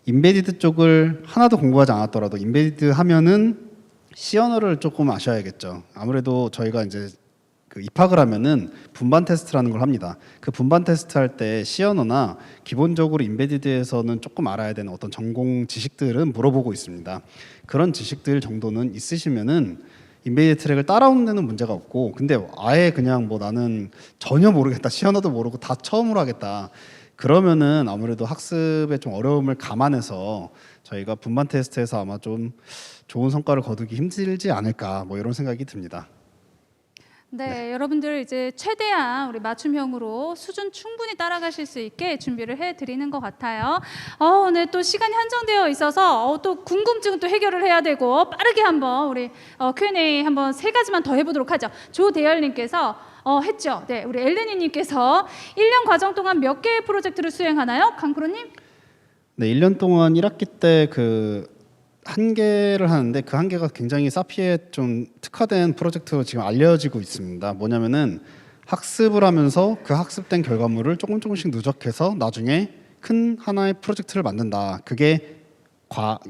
인베디드 쪽을 하나도 공부하지 않았더라도 인베디드 하면은 C 언어를 조금 아셔야겠죠. 아무래도 저희가 이제 그 입학을 하면은 분반 테스트라는 걸 합니다. 그 분반 테스트 할 때 C 언어나 기본적으로 인베디드에서는 조금 알아야 되는 어떤 전공 지식들은 물어보고 있습니다. 그런 지식들 정도는 있으시면은 인베디드 트랙을 따라오는 데는 문제가 없고, 근데 아예 그냥 뭐 나는 전혀 모르겠다, C 언어도 모르고 다 처음으로 하겠다, 그러면은 아무래도 학습에 좀 어려움을 감안해서 저희가 분반 테스트에서 아마 좀 좋은 성과를 거두기 힘들지 않을까, 뭐 이런 생각이 듭니다. 네, 여러분들 이제 최대한 우리 맞춤형으로 수준 충분히 따라가실 수 있게 준비를 해드리는 것 같아요. 네, 또 시간이 한정되어 있어서 또 궁금증 또 해결을 해야 되고 빠르게 한번 우리 Q&A 한번 3가지만 더 해보도록 하죠. 조대열님께서 했죠. 네, 우리 엘레니님께서 1년 과정 동안 몇 개의 프로젝트를 수행하나요, 강프로님? 네, 1년 동안 1학기 때 그 1개를 하는데, 그 1개가 굉장히 사피에 좀 특화된 프로젝트로 지금 알려지고 있습니다. 뭐냐면은 학습을 하면서 그 학습된 결과물을 조금씩 누적해서 나중에 큰 하나의 프로젝트를 만든다. 그게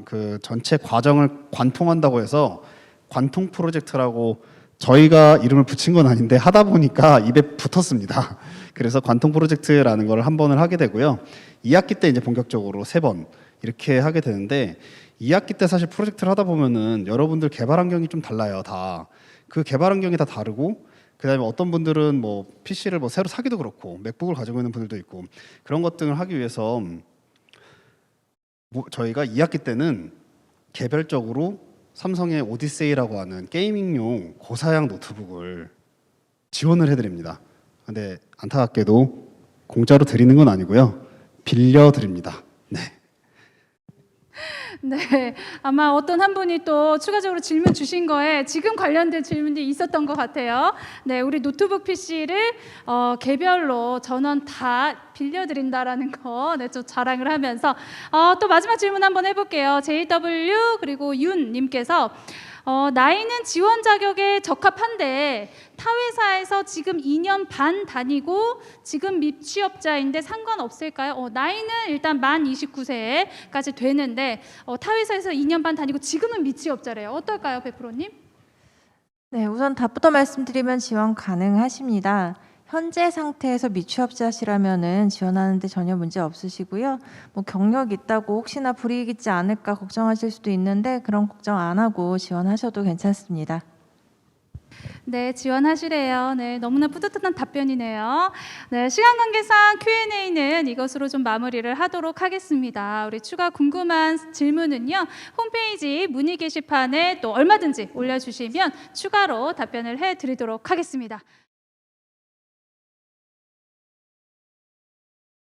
그 전체 과정을 관통한다고 해서 관통 프로젝트라고 저희가 이름을 붙인 건 아닌데 하다 보니까 입에 붙었습니다. 그래서 관통 프로젝트라는 걸 한 번을 하게 되고요. 2학기 때 이제 본격적으로 3번 이렇게 하게 되는데, 2학기 때 사실 프로젝트를 하다 보면은 여러분들 개발 환경이 좀 달라요. 다 그 개발 환경이 다 다르고, 그다음에 어떤 분들은 뭐 PC를 뭐 새로 사기도 그렇고 맥북을 가지고 있는 분들도 있고, 그런 것들을 하기 위해서 저희가 2학기 때는 개별적으로 삼성의 오디세이라고 하는 게이밍용 고사양 노트북을 지원을 해드립니다. 근데 안타깝게도 공짜로 드리는 건 아니고요, 빌려드립니다. 네. 네, 아마 어떤 한 분이 또 추가적으로 질문 주신 거에 지금 관련된 질문이 있었던 것 같아요. 네, 우리 노트북 PC를 개별로 전원 다 빌려드린다라는 거, 네, 좀 자랑을 하면서 또 마지막 질문 한번 해볼게요. JW 그리고 윤님께서 나이는 지원 자격에 적합한데 타 회사에서 지금 2년 반 다니고 지금 미취업자인데 상관없을까요? 나이는 일단 만 29세까지 되는데 타 회사에서 2년 반 다니고 지금은 미취업자래요. 어떨까요, 배프로님? 네, 우선 답부터 말씀드리면 지원 가능하십니다. 현재 상태에서 미취업자시라면은 지원하는데 전혀 문제 없으시고요. 뭐 경력 있다고 혹시나 불이익 있지 않을까 걱정하실 수도 있는데 그런 걱정 안 하고 지원하셔도 괜찮습니다. 네, 지원하시래요. 네, 너무나 뿌듯한 답변이네요. 네, 시간 관계상 Q&A는 이것으로 좀 마무리를 하도록 하겠습니다. 우리 추가 궁금한 질문은요, 홈페이지 문의 게시판에 또 얼마든지 올려주시면 추가로 답변을 해드리도록 하겠습니다.